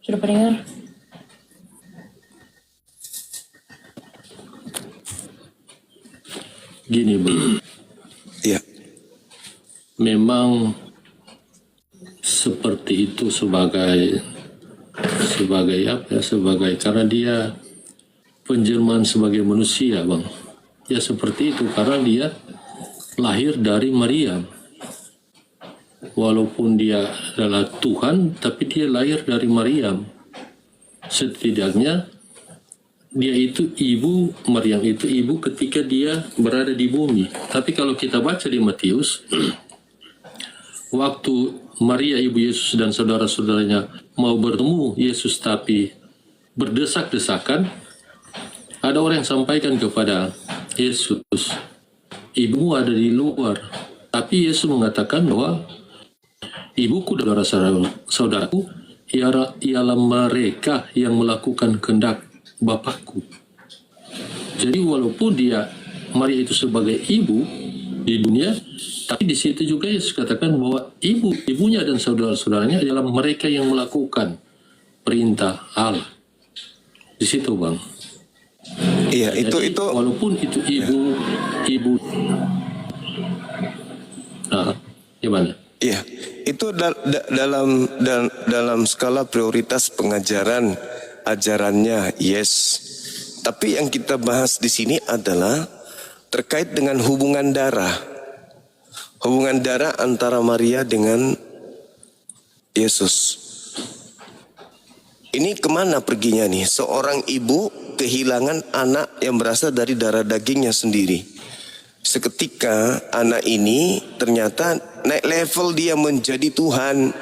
Sudah pendengar? Gini, Bang. Iya. Memang seperti itu sebagai apa ya, sebagai karena dia penjelmaan sebagai manusia, Bang. Ya seperti itu karena dia lahir dari Maria. Walaupun dia adalah Tuhan, tapi dia lahir dari Maria. Setidaknya dia itu ibu, Maryam itu ibu ketika dia berada di bumi. Tapi kalau kita baca di Matius, waktu Maria ibu Yesus dan saudara-saudaranya mau bertemu Yesus tapi berdesak-desakan, ada orang yang sampaikan kepada Yesus, ibumu ada di luar. Tapi Yesus mengatakan bahwa ibuku dan saudaraku ialah mereka yang melakukan kehendak Bapakku. Jadi walaupun Maria itu sebagai ibu di dunia, tapi di situ juga Yesus katakan bahwa ibunya dan saudara-saudaranya adalah mereka yang melakukan perintah Allah. Di situ, Bang. Iya, jadi, itu walaupun itu ibu. Nah, gimana? iya, itu dalam skala prioritas pengajaran ajarannya, yes. Tapi yang kita bahas di sini adalah terkait dengan hubungan darah. Hubungan darah antara Maria dengan Yesus. Ini kemana perginya nih? Seorang ibu kehilangan anak yang berasal dari darah dagingnya sendiri. Seketika anak ini ternyata naik level, dia menjadi Tuhan.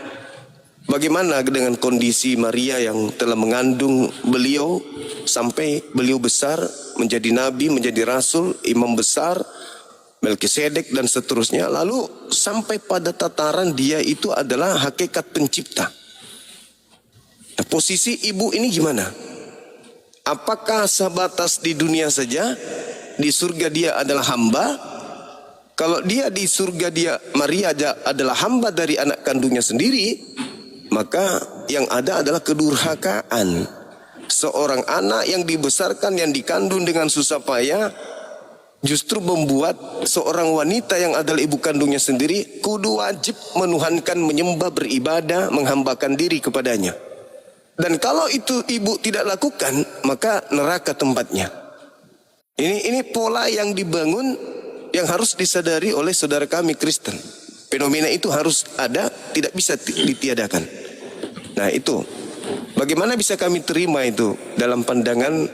Bagaimana dengan kondisi Maria yang telah mengandung beliau sampai beliau besar, menjadi nabi, menjadi rasul, imam besar, Melkisedek dan seterusnya. Lalu sampai pada tataran dia itu adalah hakikat pencipta. Nah, posisi ibu ini gimana? Apakah sebatas di dunia saja? Di surga dia adalah hamba? Kalau dia di surga dia, Maria adalah hamba dari anak kandungnya sendiri, maka yang ada adalah kedurhakaan. Seorang anak yang dibesarkan, yang dikandung dengan susah payah, justru membuat seorang wanita yang adalah ibu kandungnya sendiri kudu wajib menuhankan, menyembah, beribadah, menghambakan diri kepadanya. Dan kalau itu ibu tidak lakukan, maka neraka tempatnya. Ini pola yang dibangun, yang harus disadari oleh saudara kami Kristen. Fenomena itu harus ada, tidak bisa ditiadakan. Nah itu, bagaimana bisa kami terima itu dalam pandangan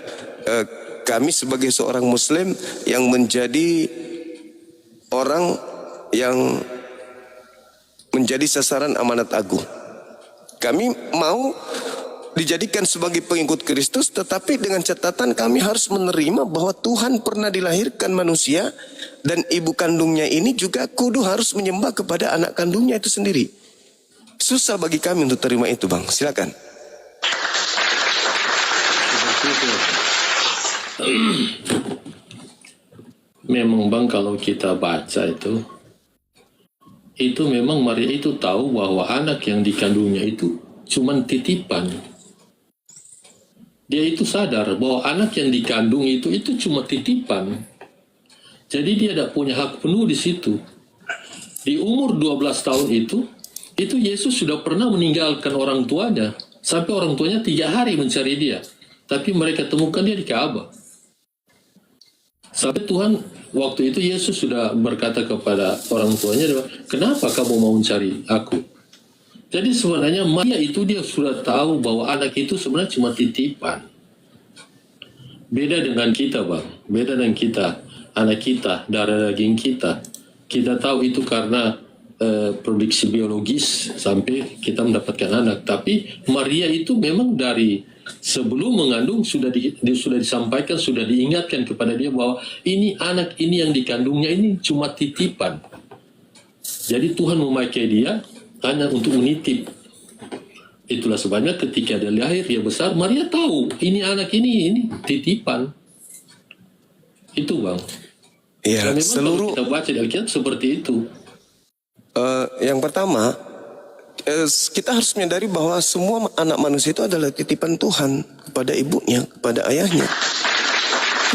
kami sebagai seorang Muslim yang menjadi orang yang menjadi sasaran amanat agung. Kami mau dijadikan sebagai pengikut Kristus, tetapi dengan catatan kami harus menerima bahwa Tuhan pernah dilahirkan manusia dan ibu kandungnya ini juga kudu harus menyembah kepada anak kandungnya itu sendiri. Susah bagi kami untuk terima itu, Bang. Silakan. Memang Bang, kalau kita baca itu memang Maria itu tahu bahwa anak yang dikandungnya itu cuman titipan. Dia itu sadar bahwa anak yang dikandung itu cuma titipan. Jadi dia tidak punya hak penuh di situ. Di umur 12 tahun itu Yesus sudah pernah meninggalkan orang tuanya. Sampai orang tuanya 3 hari mencari dia. Tapi mereka temukan dia di Ka'bah. Sampai Tuhan waktu itu Yesus sudah berkata kepada orang tuanya, kenapa kamu mau mencari aku? Jadi sebenarnya Maria itu dia sudah tahu bahwa anak itu sebenarnya cuma titipan. Beda dengan kita, Bang. Beda dengan kita. Anak kita, darah daging kita. Kita tahu itu karena produksi biologis sampai kita mendapatkan anak. Tapi Maria itu memang dari sebelum mengandung sudah disampaikan, sudah diingatkan kepada dia bahwa ini anak ini yang dikandungnya ini cuma titipan. Jadi Tuhan memakai dia hanya untuk menitip. Itulah sebabnya ketika dia lahir, dia besar, Maria tahu ini anak ini titipan. Itu, Bang. Ya, memang seluruh kita baca di Alkitab seperti itu. Yang pertama, kita harus menyadari bahwa semua anak manusia itu adalah titipan Tuhan kepada ibunya, kepada ayahnya.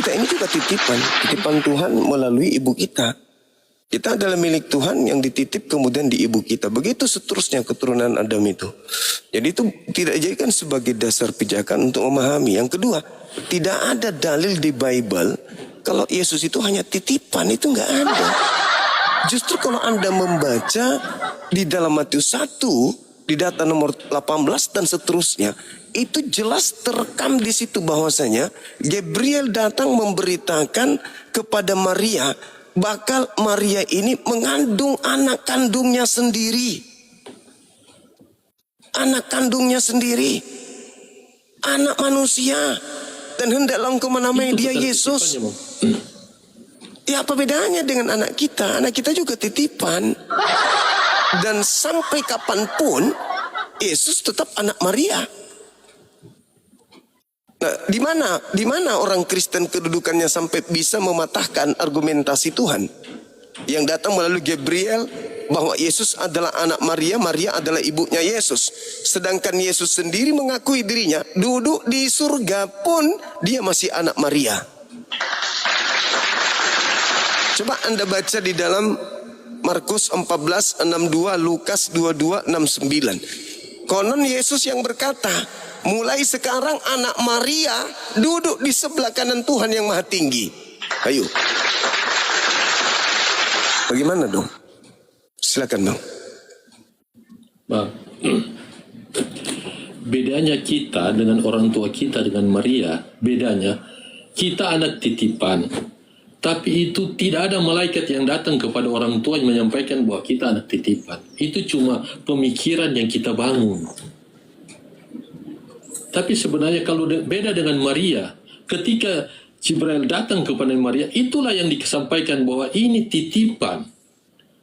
Kita ini juga titipan Tuhan melalui ibu kita. Kita adalah milik Tuhan yang dititip kemudian di ibu kita. Begitu seterusnya keturunan Adam itu. Jadi itu tidak dijadikan sebagai dasar pijakan untuk memahami. Yang kedua, tidak ada dalil di Bible kalau Yesus itu hanya titipan, itu nggak ada. Justru kalau Anda membaca di dalam Matius 1, di data nomor 18 dan seterusnya, itu jelas terekam di situ bahwasanya Gabriel datang memberitakan kepada Maria, bakal Maria ini mengandung anak kandungnya sendiri. Anak kandungnya sendiri. Anak manusia. Dan hendaklah engkau menamai dia Yesus. Ya apa bedanya dengan anak kita? Anak kita juga titipan. Dan sampai kapanpun Yesus tetap anak Maria. Nah, di mana orang Kristen kedudukannya sampai bisa mematahkan argumentasi Tuhan yang datang melalui Gabriel bahwa Yesus adalah anak Maria, Maria adalah ibunya Yesus. Sedangkan Yesus sendiri mengakui dirinya duduk di surga pun dia masih anak Maria. Coba Anda baca di dalam Markus 14:62, Lukas 22:69. Konon Yesus yang berkata, mulai sekarang anak Maria duduk di sebelah kanan Tuhan yang Maha Tinggi. Ayo. Bagaimana dong? Silakan dong. Bang, bedanya kita dengan orang tua kita dengan Maria, bedanya kita anak titipan. Tapi itu tidak ada malaikat yang datang kepada orang tua yang menyampaikan bahwa kita anak titipan. Itu cuma pemikiran yang kita bangun. Tapi sebenarnya kalau beda dengan Maria, ketika Jibril datang kepada Maria, itulah yang disampaikan bahwa ini titipan.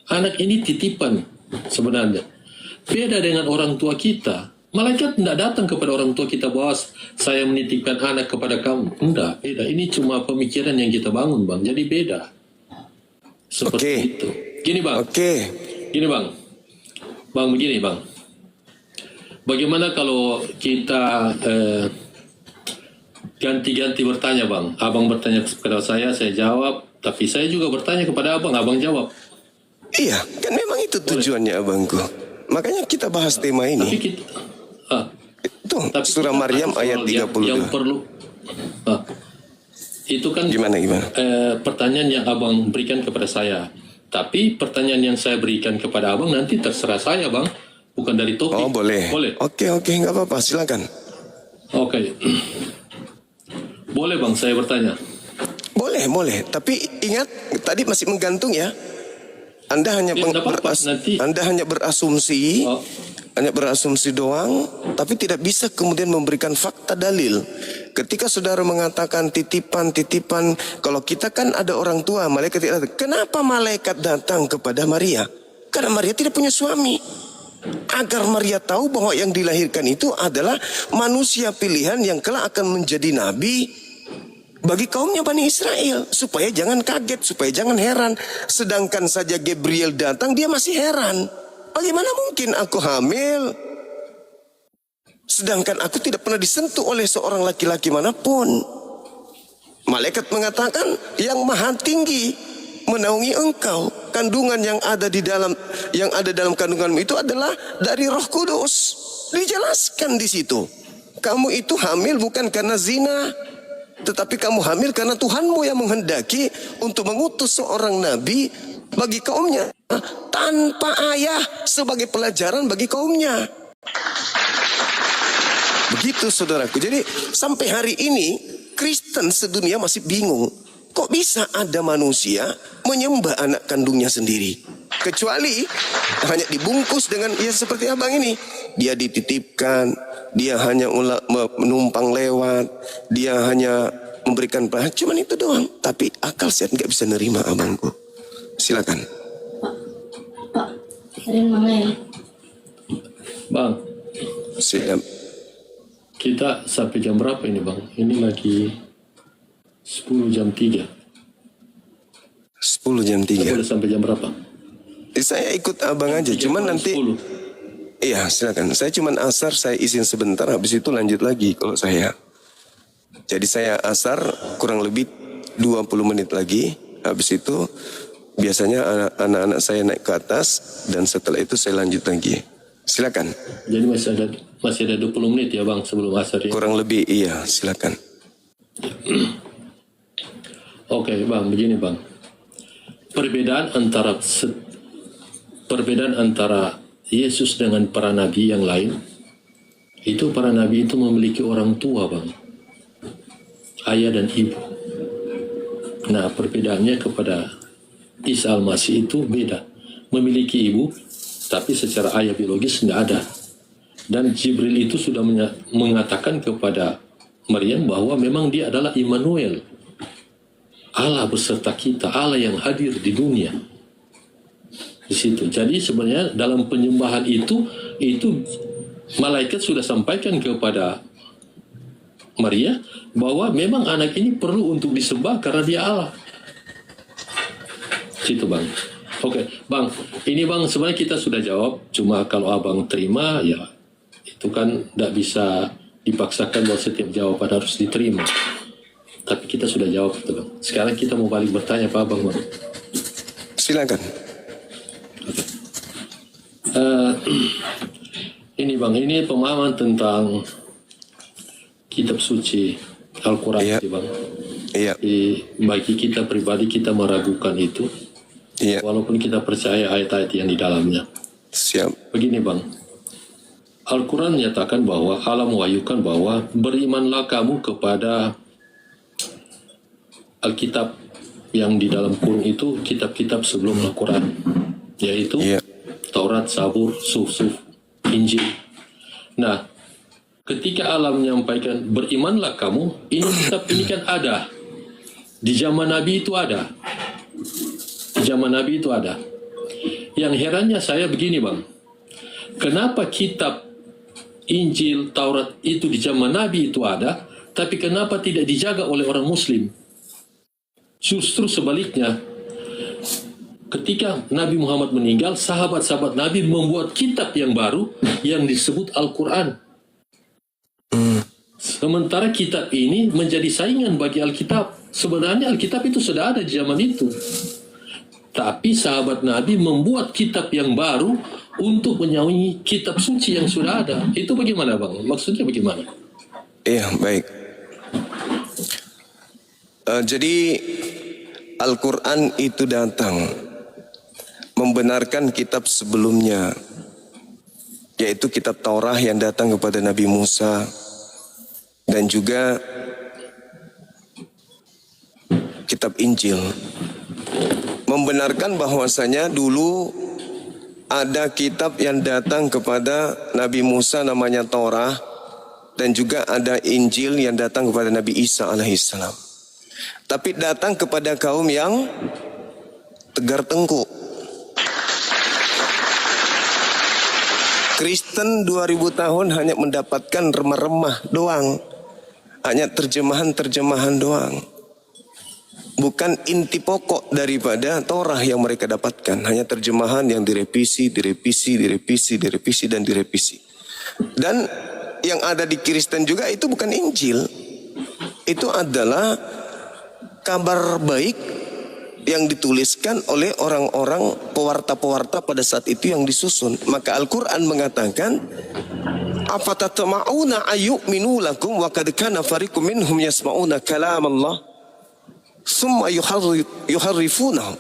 Anak ini titipan sebenarnya. Beda dengan orang tua kita. Malaikat tidak datang kepada orang tua kita bahwa saya menitipkan anak kepada kamu. Tidak, beda. Ini cuma pemikiran yang kita bangun, Bang. Jadi beda. Seperti itu. Gini, Bang. Gini, Bang. Bang, begini, Bang. Bagaimana kalau kita ganti-ganti bertanya, Bang? Abang bertanya kepada saya jawab. Tapi saya juga bertanya kepada abang jawab. Iya, kan memang itu tujuannya abangku. Makanya kita bahas tema ini. Tapi kita, itu surah Maryam ayat 32. Yang perlu itu kan gimana? Pertanyaan yang abang berikan kepada saya. Tapi pertanyaan yang saya berikan kepada abang nanti terserah saya, Bang. Bukan dari topik. Oh, boleh. Oke, nggak apa-apa, silakan. Oke. Boleh, Bang, saya bertanya. Boleh. Tapi ingat, tadi masih menggantung ya. Anda hanya berasumsi. Hanya berasumsi doang, tapi tidak bisa kemudian memberikan fakta dalil. Ketika saudara mengatakan titipan, kalau kita kan ada orang tua, malaikat tidak datang. Kenapa malaikat datang kepada Maria? Karena Maria tidak punya suami. Agar Maria tahu bahwa yang dilahirkan itu adalah manusia pilihan yang kelak akan menjadi nabi bagi kaumnya Bani Israel. Supaya jangan kaget, supaya jangan heran. Sedangkan saja Gabriel datang, dia masih heran. Bagaimana mungkin aku hamil? Sedangkan aku tidak pernah disentuh oleh seorang laki-laki manapun. Malaikat mengatakan yang maha tinggi menaungi engkau. Kandungan yang ada dalam kandunganmu itu adalah dari Roh Kudus. Dijelaskan di situ. Kamu itu hamil bukan karena zina, tetapi kamu hamil karena Tuhanmu yang menghendaki untuk mengutus seorang nabi bagi kaumnya tanpa ayah sebagai pelajaran bagi kaumnya. Begitu saudaraku. Jadi sampai hari ini Kristen sedunia masih bingung. Kok bisa ada manusia menyembah anak kandungnya sendiri? Kecuali hanya dibungkus dengan ya seperti abang ini. Dia dititipkan, dia hanya menumpang lewat, dia hanya memberikan pelajaran. Cuman itu doang. Tapi akal sehat nggak bisa nerima abangku. Silakan. Pak, mana ya? Bang. Siap. Kita sampai jam berapa ini, Bang? Ini lagi 10 jam 3. 10 jam 3. Boleh sampai jam berapa? Saya ikut abang aja. Cuman nanti 10. Iya, silakan. Saya cuman asar, saya izin sebentar. Habis itu lanjut lagi kalau saya. Jadi saya asar kurang lebih 20 menit lagi. Habis itu biasanya anak-anak saya naik ke atas dan setelah itu saya lanjut lagi. Silakan. Jadi masih ada 20 menit ya, Bang, sebelum asar ya? Kurang lebih iya, silakan. Oke, Bang, begini, Bang. Perbedaan antara Yesus dengan para nabi yang lain, itu para nabi itu memiliki orang tua, Bang. Ayah dan ibu. Nah, perbedaannya kepada Isa Al-Masih itu beda. Memiliki ibu, tapi secara ayah biologis tidak ada. Dan Jibril itu sudah mengatakan kepada Maryam bahwa memang dia adalah Immanuel. Allah beserta kita, Allah yang hadir di dunia. Di situ. Jadi sebenarnya dalam penyembahan itu malaikat sudah sampaikan kepada Maria bahwa memang anak ini perlu untuk disembah karena dia Allah. Situ, Bang. Oke, Bang. Ini, Bang, sebenarnya kita sudah jawab. Cuma kalau abang terima, ya itu kan tidak bisa dipaksakan bahwa setiap jawaban harus diterima. Tapi kita sudah jawab itu, Bang. Sekarang kita mau balik bertanya Pak Abang, Bang. Silakan. Ini, Bang, ini pemahaman tentang kitab suci Al-Quran, iya. Bang. Iya. Bagi kita pribadi kita meragukan itu. Iya. Walaupun kita percaya ayat-ayat yang di dalamnya. Siap. Begini, Bang. Al-Quran menyatakan bahwa Allah mewahyukan bahwa berimanlah kamu kepada Alkitab yang di dalam kurung itu kitab-kitab sebelum Al-Quran, yaitu Iya. Taurat, Zabur, Suhuf, Injil. Nah, ketika Allah menyampaikan berimanlah kamu, ini kitab ini kan ada. Di zaman Nabi itu ada. Di zaman Nabi itu ada. Yang herannya saya begini bang, kenapa kitab Injil, Taurat itu di zaman Nabi itu ada, tapi kenapa tidak dijaga oleh orang Muslim? Justru sebaliknya, ketika Nabi Muhammad meninggal, sahabat-sahabat Nabi membuat kitab yang baru yang disebut Al-Quran. Sementara kitab ini menjadi saingan bagi Alkitab. Sebenarnya Alkitab itu sudah ada di zaman itu. Tapi sahabat Nabi membuat kitab yang baru untuk menyaingi kitab suci yang sudah ada. Itu bagaimana bang? Maksudnya bagaimana? Iya, baik. Jadi Al-Quran itu datang membenarkan kitab sebelumnya, yaitu kitab Taurat yang datang kepada Nabi Musa, dan juga kitab Injil. Membenarkan bahwasanya dulu ada kitab yang datang kepada Nabi Musa namanya Taurat, dan juga ada Injil yang datang kepada Nabi Isa alaihissalam. Tapi datang kepada kaum yang tegar tengkuk. Kristen 2000 tahun hanya mendapatkan remah-remah doang. Hanya terjemahan-terjemahan doang. Bukan inti pokok daripada Torah yang mereka dapatkan. Hanya terjemahan yang direvisi, dan direvisi. Dan yang ada di Kristen juga itu bukan Injil. Itu adalah kabar baik yang dituliskan oleh orang-orang pewarta-pewarta pada saat itu yang disusun. Maka Al-Quran mengatakan, afatatma'una ayyu'minu lakum wa kad kana fariqum minhum yasma'una kalam Allah summa yuharrifunahu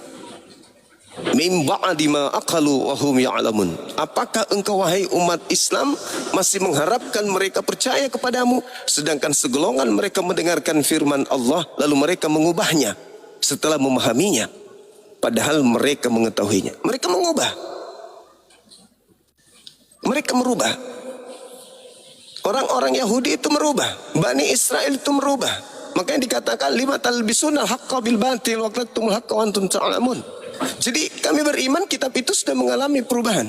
min ba'di ma aqalu wa hum ya'lamun. Apakah engkau wahai umat Islam masih mengharapkan mereka percaya kepadamu, sedangkan segolongan mereka mendengarkan firman Allah lalu mereka mengubahnya setelah memahaminya, padahal mereka mengetahuinya. Mereka mengubah, mereka merubah. Orang-orang Yahudi itu merubah, Bani Israel itu merubah. Makanya dikatakan lima talbisunal haqqa bil batil wa taktumul haqqa wa antum ta'lamun. Jadi kami beriman kitab itu sudah mengalami perubahan.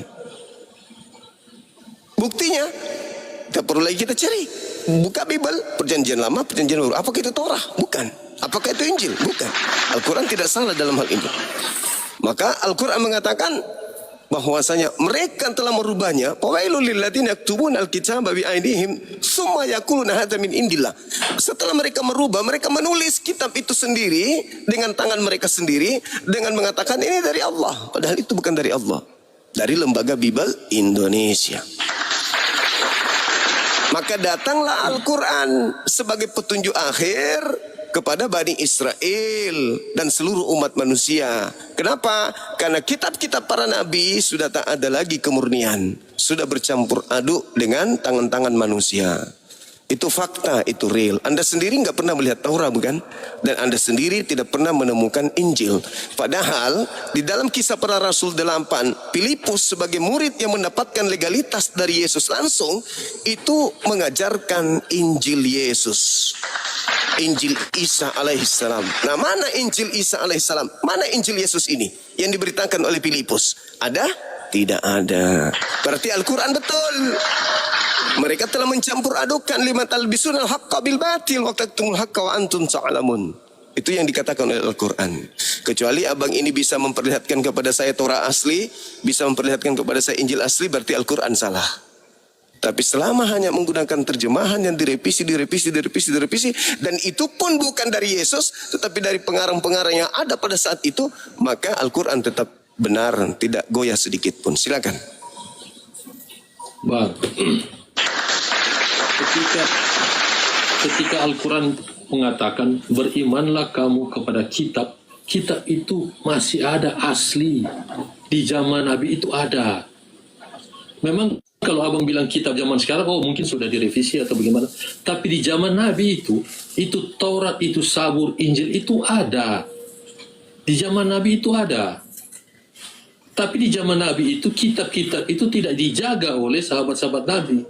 Buktinya tak perlu lagi kita cari. Buka Bible, perjanjian lama, perjanjian baru. Apakah itu Torah? Bukan. Apakah itu Injil? Bukan. Al-Quran tidak salah dalam hal ini. Maka Al-Quran mengatakan bahwasanya mereka telah merubahnya. Fawailul lilladzina yaktubuna al-kitaba bi aydihim tsumma yaquluna hadza min indillah. Setelah mereka merubah, mereka menulis kitab itu sendiri dengan tangan mereka sendiri dengan mengatakan ini dari Allah, padahal itu bukan dari Allah. Dari Lembaga Bible Indonesia. Maka datanglah Al-Quran sebagai petunjuk akhir kepada Bani Israel dan seluruh umat manusia. Kenapa? Karena kitab-kitab para nabi sudah tak ada lagi kemurnian. Sudah bercampur aduk dengan tangan-tangan manusia. Itu fakta, itu real. Anda sendiri nggak pernah melihat Taurat bukan? Dan Anda sendiri tidak pernah menemukan Injil. Padahal di dalam Kisah Para Rasul 8, Filipus sebagai murid yang mendapatkan legalitas dari Yesus langsung, itu mengajarkan Injil Yesus. Injil Isa alaihissalam. Nah, mana Injil Isa alaihissalam? Mana Injil Yesus ini yang diberitakan oleh Filipus? Ada? Tidak ada. Berarti Al-Quran betul. Mereka telah mencampur adukan lima talbisunal haqqa bil batil wa taktumul haqqa wa antum ta'lamun. Itu yang dikatakan oleh Al-Quran. Kecuali abang ini bisa memperlihatkan kepada saya Torah asli, bisa memperlihatkan kepada saya Injil asli, berarti Al-Quran salah. Tapi selama hanya menggunakan terjemahan yang direvisi, dan itu pun bukan dari Yesus, tetapi dari pengarang-pengarang yang ada pada saat itu, maka Al-Quran tetap benar, tidak goyah sedikit pun. Silakan. Bang, ketika Al-Quran mengatakan berimanlah kamu kepada kitab, kitab itu masih ada asli. Di zaman Nabi itu ada. Memang kalau abang bilang kitab zaman sekarang, oh mungkin sudah direvisi atau bagaimana. Tapi di zaman Nabi itu Taurat, itu Zabur, Injil itu ada. Di zaman Nabi itu ada. Tapi di zaman Nabi itu kitab-kitab itu tidak dijaga oleh sahabat-sahabat Nabi.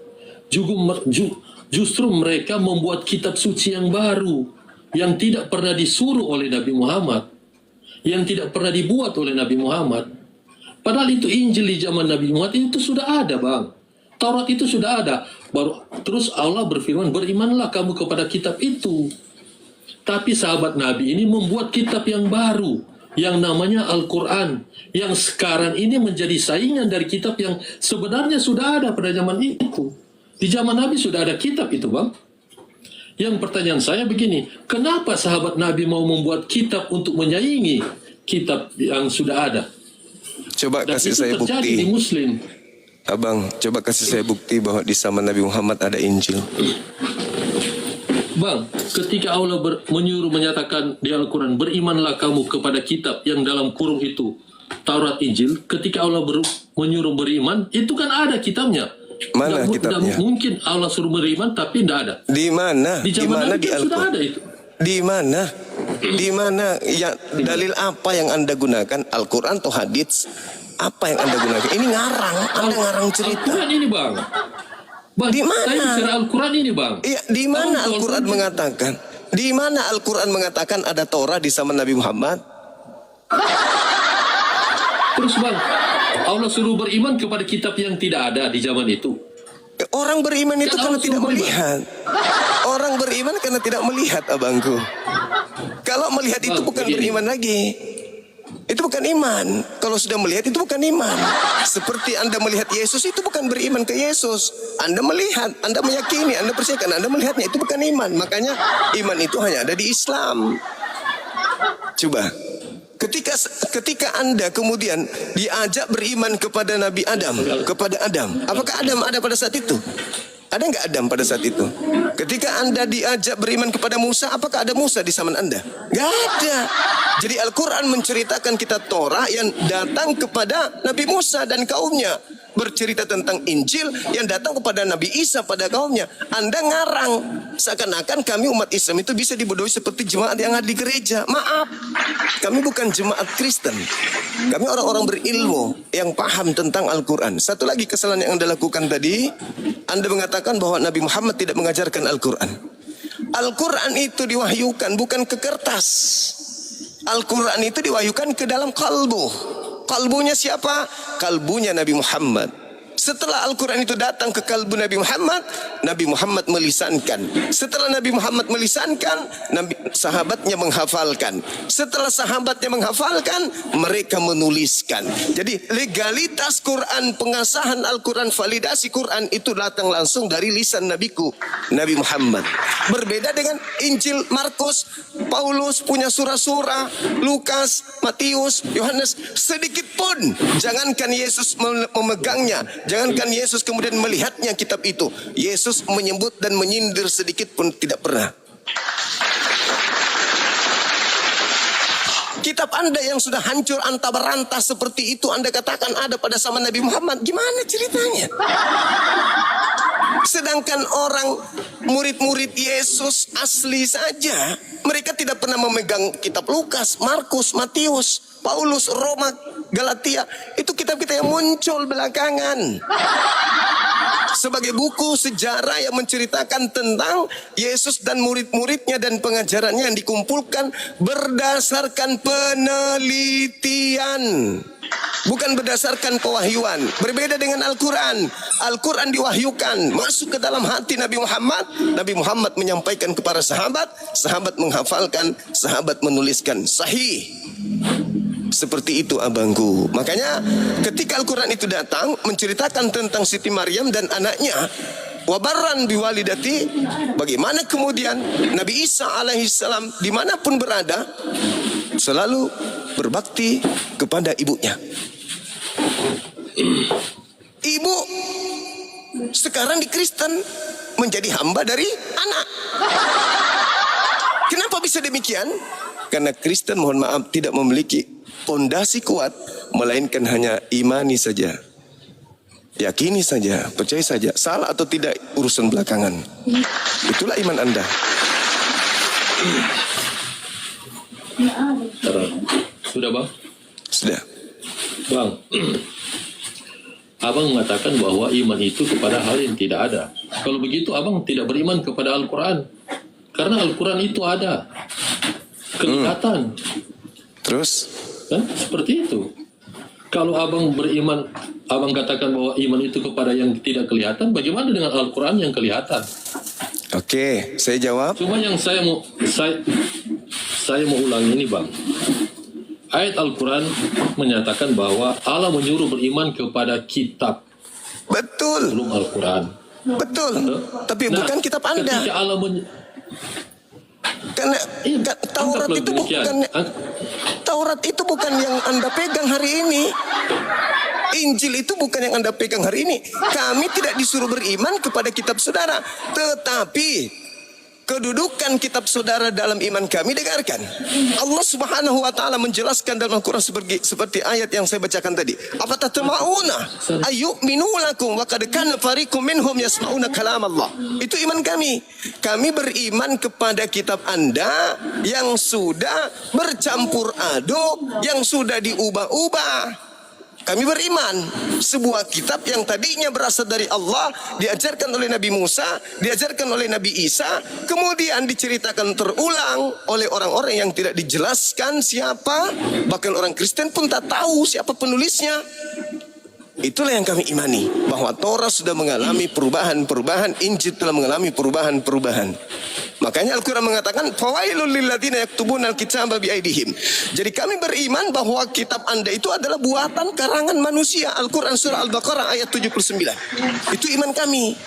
Justru mereka membuat kitab suci yang baru, yang tidak pernah disuruh oleh Nabi Muhammad, yang tidak pernah dibuat oleh Nabi Muhammad. Padahal itu Injil di zaman Nabi Muhammad itu sudah ada, Bang. Taurat itu sudah ada. Baru terus Allah berfirman, berimanlah kamu kepada kitab itu. Tapi sahabat Nabi ini membuat kitab yang baru, yang namanya Al-Quran, yang sekarang ini menjadi saingan dari kitab yang sebenarnya sudah ada pada zaman itu. Di zaman Nabi sudah ada kitab itu, Bang. Yang pertanyaan saya begini, kenapa sahabat Nabi mau membuat kitab untuk menyaingi kitab yang sudah ada? Coba Dan kasih itu saya terjadi bukti. di Muslim. Abang, coba kasih saya bukti bahwa di zaman Nabi Muhammad ada Injil. Bang, ketika Allah menyuruh menyatakan di Al-Quran, berimanlah kamu kepada kitab yang dalam kurung itu, Taurat Injil, ketika Allah menyuruh beriman, itu kan ada kitabnya. Mana kitabnya? Tidak mungkin Allah suruh beriman, tapi tidak ada. Di mana? Di zaman Nabi di kan sudah Al-Quran? ada itu. Di mana? Di mana? Ya, dalil apa yang Anda gunakan? Al-Quran atau hadits? Apa yang Anda gunakan? Ini ngarang. Anda ngarang cerita. Al-Quran ini, Bang. Bang, Di mana? saya bicara Al-Quran ini, Bang. Iya, di mana Tahu Al-Quran mengatakan? Di mana Al-Quran mengatakan ada Torah di zaman Nabi Muhammad? Terus, Bang, Allah suruh beriman kepada kitab yang tidak ada di zaman itu. Orang beriman itu Kan karena Allah tidak suruh beriman. melihat. Orang beriman karena tidak melihat, abangku. Kalau melihat itu Bang, bukan begini. beriman lagi. Itu bukan iman. Kalau sudah melihat itu bukan iman. Seperti Anda melihat Yesus itu bukan beriman ke Yesus. Anda melihat, Anda meyakini, Anda percayakan, Anda melihatnya itu bukan iman. Makanya iman itu hanya ada di Islam. Coba. Ketika Anda kemudian diajak beriman kepada Nabi Adam, kepada Adam, apakah Adam ada pada saat itu? Ada nggak Adam pada saat itu? Ketika Anda diajak beriman kepada Musa, apakah ada Musa di zaman Anda? Nggak ada. Jadi Al-Quran menceritakan kitab Torah yang datang kepada Nabi Musa dan kaumnya. Bercerita tentang Injil yang datang kepada Nabi Isa pada kaumnya. Anda ngarang. Seakan-akan kami umat Islam itu bisa dibodohi seperti jemaat yang ada di gereja. Maaf. Kami bukan jemaat Kristen. Kami orang-orang berilmu yang paham tentang Al-Quran. Satu lagi kesalahan yang Anda lakukan tadi. Anda mengatakan bahwa Nabi Muhammad tidak mengajarkan Al-Quran. Al-Quran itu diwahyukan bukan ke kertas. Al-Quran itu diwahyukan ke dalam kalbu. Kalbunya siapa? Kalbunya Nabi Muhammad. Setelah Al-Quran itu datang ke kalbu Nabi Muhammad melisankan. Setelah Nabi Muhammad melisankan, sahabatnya menghafalkan. Setelah sahabatnya menghafalkan, mereka menuliskan. Jadi legalitas Quran, pengasahan Al-Quran, validasi Quran itu datang langsung dari lisan Nabiku, Nabi Muhammad. Berbeda dengan Injil Markus, Paulus punya surah-surah, Lukas, Matius, Yohanes, sedikit pun jangankan Yesus memegangnya, jangankan Yesus kemudian melihatnya kitab itu. Yesus menyebut dan menyindir sedikit pun tidak pernah. Kitab Anda yang sudah hancur anta berantah seperti itu Anda katakan ada pada zaman Nabi Muhammad. Gimana ceritanya? Sedangkan orang murid-murid Yesus asli saja, mereka tidak pernah memegang kitab Lukas, Markus, Matius, Paulus, Roma, Galatia. Itu kitab-kitab yang muncul belakangan sebagai buku sejarah yang menceritakan tentang Yesus dan murid-muridnya dan pengajarannya yang dikumpulkan berdasarkan penelitian, bukan berdasarkan pewahyuan. Berbeda dengan Al-Quran. Al-Quran diwahyukan masuk ke dalam hati Nabi Muhammad. Nabi Muhammad menyampaikan kepada sahabat, sahabat menghafalkan, sahabat menuliskan. Sahih. Seperti itu abangku. Makanya ketika Al-Quran itu datang menceritakan tentang Siti Maryam dan anaknya, wabarran biwalidati, bagaimana kemudian Nabi Isa alaihissalam dimanapun berada selalu berbakti kepada ibunya. Ibu sekarang di Kristen menjadi hamba dari anak. Kenapa bisa demikian? Karena Kristen, mohon maaf, tidak memiliki fondasi kuat, melainkan hanya imani saja, yakini saja, percaya saja. Salah atau tidak urusan belakangan. Itulah iman Anda. Sudah bang? Sudah. Bang, abang mengatakan bahwa iman itu kepada hal yang tidak ada. Kalau begitu abang tidak beriman kepada Al-Quran. Karena Al-Quran itu ada. Kelihatan. Terus? Kan? Seperti itu. Kalau abang beriman, abang katakan bahwa iman itu kepada yang tidak kelihatan, bagaimana dengan Al-Quran yang kelihatan? Oke, saya jawab. Cuma yang saya mau ulangi ini bang. Ayat Al-Quran menyatakan bahwa Allah menyuruh beriman kepada kitab. Betul. Belum Al-Quran. Betul. Tapi bukan kitab Anda. Ketika Allah Karena Taurat itu bukan Taurat itu bukan yang Anda pegang hari ini. Injil itu bukan yang Anda pegang hari ini. Kami tidak disuruh beriman kepada kitab saudara, tetapi kedudukan kitab saudara dalam iman kami dengarkan. Allah Subhanahu wa taala menjelaskan dalam Al-Qur'an seperti ayat yang saya bacakan tadi. Afatatma'una ayyuminu lakum wa qad kana fariqum minhum yasma'una kalam Allah. Itu iman kami. Kami beriman kepada kitab Anda yang sudah bercampur aduk, yang sudah diubah-ubah. Kami beriman sebuah kitab yang tadinya berasal dari Allah, diajarkan oleh Nabi Musa, diajarkan oleh Nabi Isa, kemudian diceritakan terulang oleh orang-orang yang tidak dijelaskan siapa, bahkan orang Kristen pun tak tahu siapa penulisnya. Itulah yang kami imani, bahwa Taurat sudah mengalami perubahan-perubahan, Injil telah mengalami perubahan-perubahan. Makanya Al-Quran mengatakan, fawailul lilladzina yaktubuna al-kitaba biaidihim. Jadi kami beriman bahwa kitab Anda itu adalah buatan karangan manusia. Al-Quran surah Al-Baqarah ayat 79. Itu iman kami.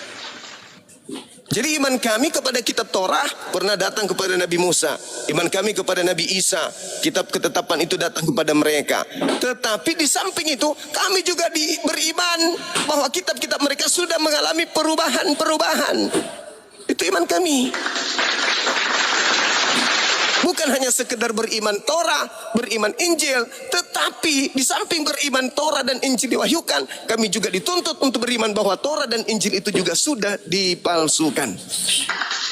Jadi iman kami kepada kitab Torah pernah datang kepada Nabi Musa. Iman kami kepada Nabi Isa, kitab ketetapan itu datang kepada mereka. Tetapi di samping itu kami juga beriman bahwa kitab-kitab mereka sudah mengalami perubahan-perubahan. Itu iman kami. Bukan hanya sekedar beriman Torah, beriman Injil, tetapi di samping beriman Torah dan Injil diwahyukan, kami juga dituntut untuk beriman bahwa Torah dan Injil itu juga sudah dipalsukan.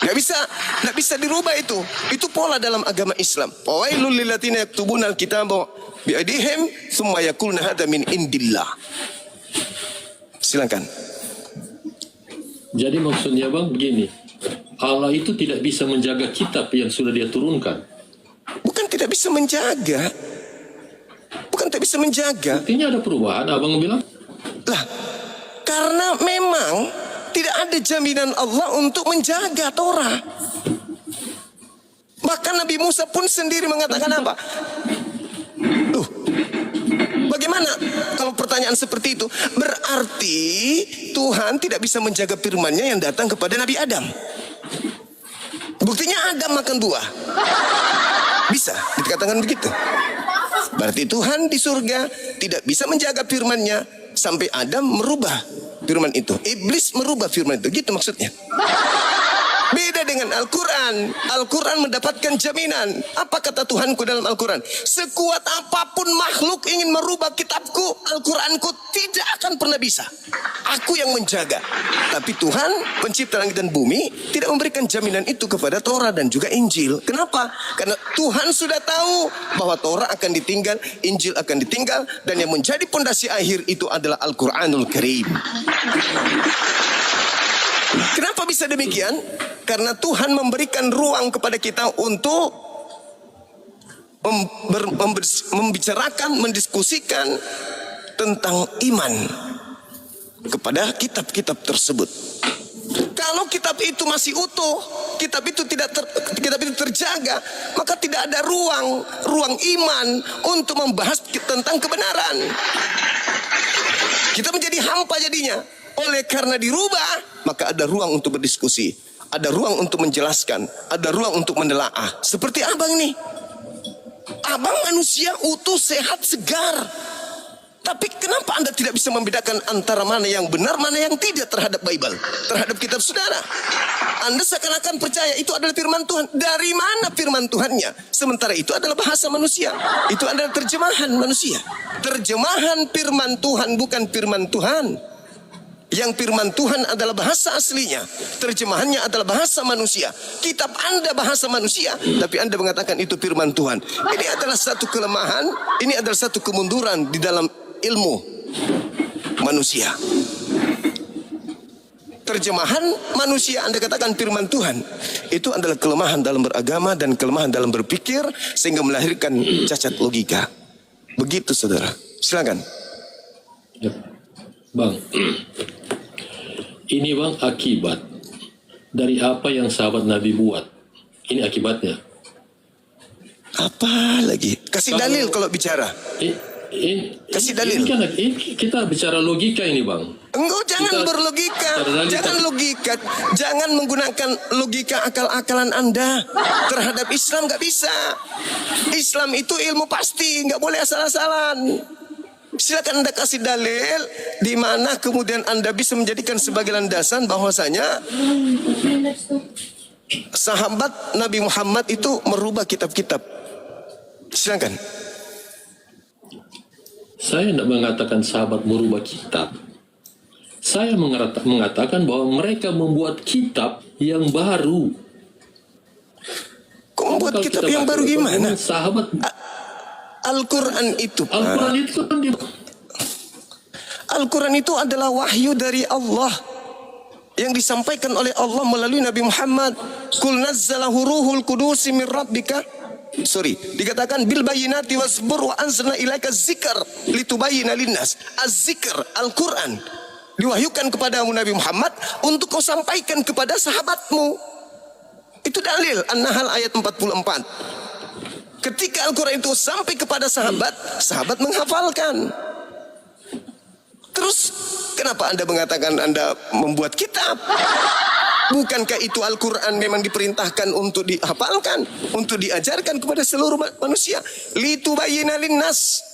Nggak bisa dirubah itu. Itu pola dalam agama Islam. Fawailul lilladzina yaktubuna al-kitaba biaidihim tsumma yaquluna hadza min indillah. Silakan. Jadi maksudnya bang begini, Allah itu tidak bisa menjaga kitab yang sudah dia turunkan. Bukan tidak bisa menjaga. Bukan tidak bisa menjaga. Artinya ada perubahan, abang bilang. Lah, karena memang tidak ada jaminan Allah untuk menjaga Torah. Bahkan Nabi Musa pun sendiri mengatakan apa? Bagaimana kalau pertanyaan seperti itu? Berarti Tuhan tidak bisa menjaga firman-Nya yang datang kepada Nabi Adam. Buktinya Adam makan buah. Bisa dikatakan begitu. Berarti Tuhan di surga tidak bisa menjaga firman-Nya sampai Adam merubah firman itu. Iblis merubah firman itu. Gitu maksudnya. Beda dengan Al-Quran. Al-Quran mendapatkan jaminan. Apa kata Tuhanku dalam Al-Quran? Sekuat apapun makhluk ingin merubah kitabku, Al-Quranku tidak akan pernah bisa. Aku yang menjaga. Tapi Tuhan, pencipta langit dan bumi, tidak memberikan jaminan itu kepada Torah dan juga Injil. Kenapa? Karena Tuhan sudah tahu bahwa Torah akan ditinggal, Injil akan ditinggal, dan yang menjadi pondasi akhir itu adalah Al-Quranul Karim. Kenapa bisa demikian? Karena Tuhan memberikan ruang kepada kita untuk membicarakan, mendiskusikan tentang iman kepada kitab-kitab tersebut. Kalau kitab itu masih utuh, kitab itu terjaga, maka tidak ada ruang iman untuk membahas tentang kebenaran. Kita menjadi hampa jadinya. Oleh karena dirubah, maka ada ruang untuk berdiskusi, ada ruang untuk menjelaskan, ada ruang untuk menelaah. Seperti abang nih, abang manusia utuh, sehat, segar. Tapi kenapa Anda tidak bisa membedakan antara mana yang benar, mana yang tidak terhadap Bible, terhadap kitab saudara? Anda seakan-akan percaya itu adalah firman Tuhan. Dari mana firman Tuhannya? Sementara itu adalah bahasa manusia. Itu adalah terjemahan manusia. Terjemahan firman Tuhan bukan firman Tuhan. Yang firman Tuhan adalah bahasa aslinya, terjemahannya adalah bahasa manusia. Kitab Anda bahasa manusia, tapi Anda mengatakan itu firman Tuhan. Ini adalah satu kelemahan, ini adalah satu kemunduran di dalam ilmu manusia. Terjemahan manusia Anda katakan firman Tuhan, itu adalah kelemahan dalam beragama dan kelemahan dalam berpikir, sehingga melahirkan cacat logika. Begitu saudara. Silakan. Ya. Bang, ini bang akibat dari apa yang sahabat Nabi buat. Ini akibatnya. Apa lagi? Kasih dalil kalau bicara. Kasih dalil. Ini kita bicara logika ini bang. Enggak, jangan berlogika. Jangan logika. Jangan menggunakan logika akal-akalan Anda terhadap Islam. Nggak bisa. Islam itu ilmu pasti, nggak boleh asal-asalan. Silakan Anda kasih dalil di mana kemudian Anda bisa menjadikan sebagai landasan bahwasanya sahabat Nabi Muhammad itu merubah kitab-kitab. Silakan. Saya tidak mengatakan sahabat merubah kitab. Saya mengatakan bahwa mereka membuat kitab yang baru. Kok membuat kitab yang baru gimana? Sahabat Al-Quran itu, Pak. Al-Quran itu kan Al-Quran itu adalah wahyu dari Allah yang disampaikan oleh Allah melalui Nabi Muhammad. Qul nazzalahu ruhul qudus min rabbika. Dikatakan bil bayyinati wasbur wa anzalna ilaika dzikr litubayyana linnas. Az-zikr Al-Quran diwahyukan kepadamu Nabi Muhammad untuk kau sampaikan kepada sahabatmu. Itu dalil An-Nahl ayat 44. Ketika Al-Quran itu sampai kepada sahabat, sahabat menghafalkan. Terus kenapa Anda mengatakan Anda membuat kitab? Bukankah itu Al-Quran memang diperintahkan untuk dihafalkan, untuk diajarkan kepada seluruh manusia? Litubayyana linnas.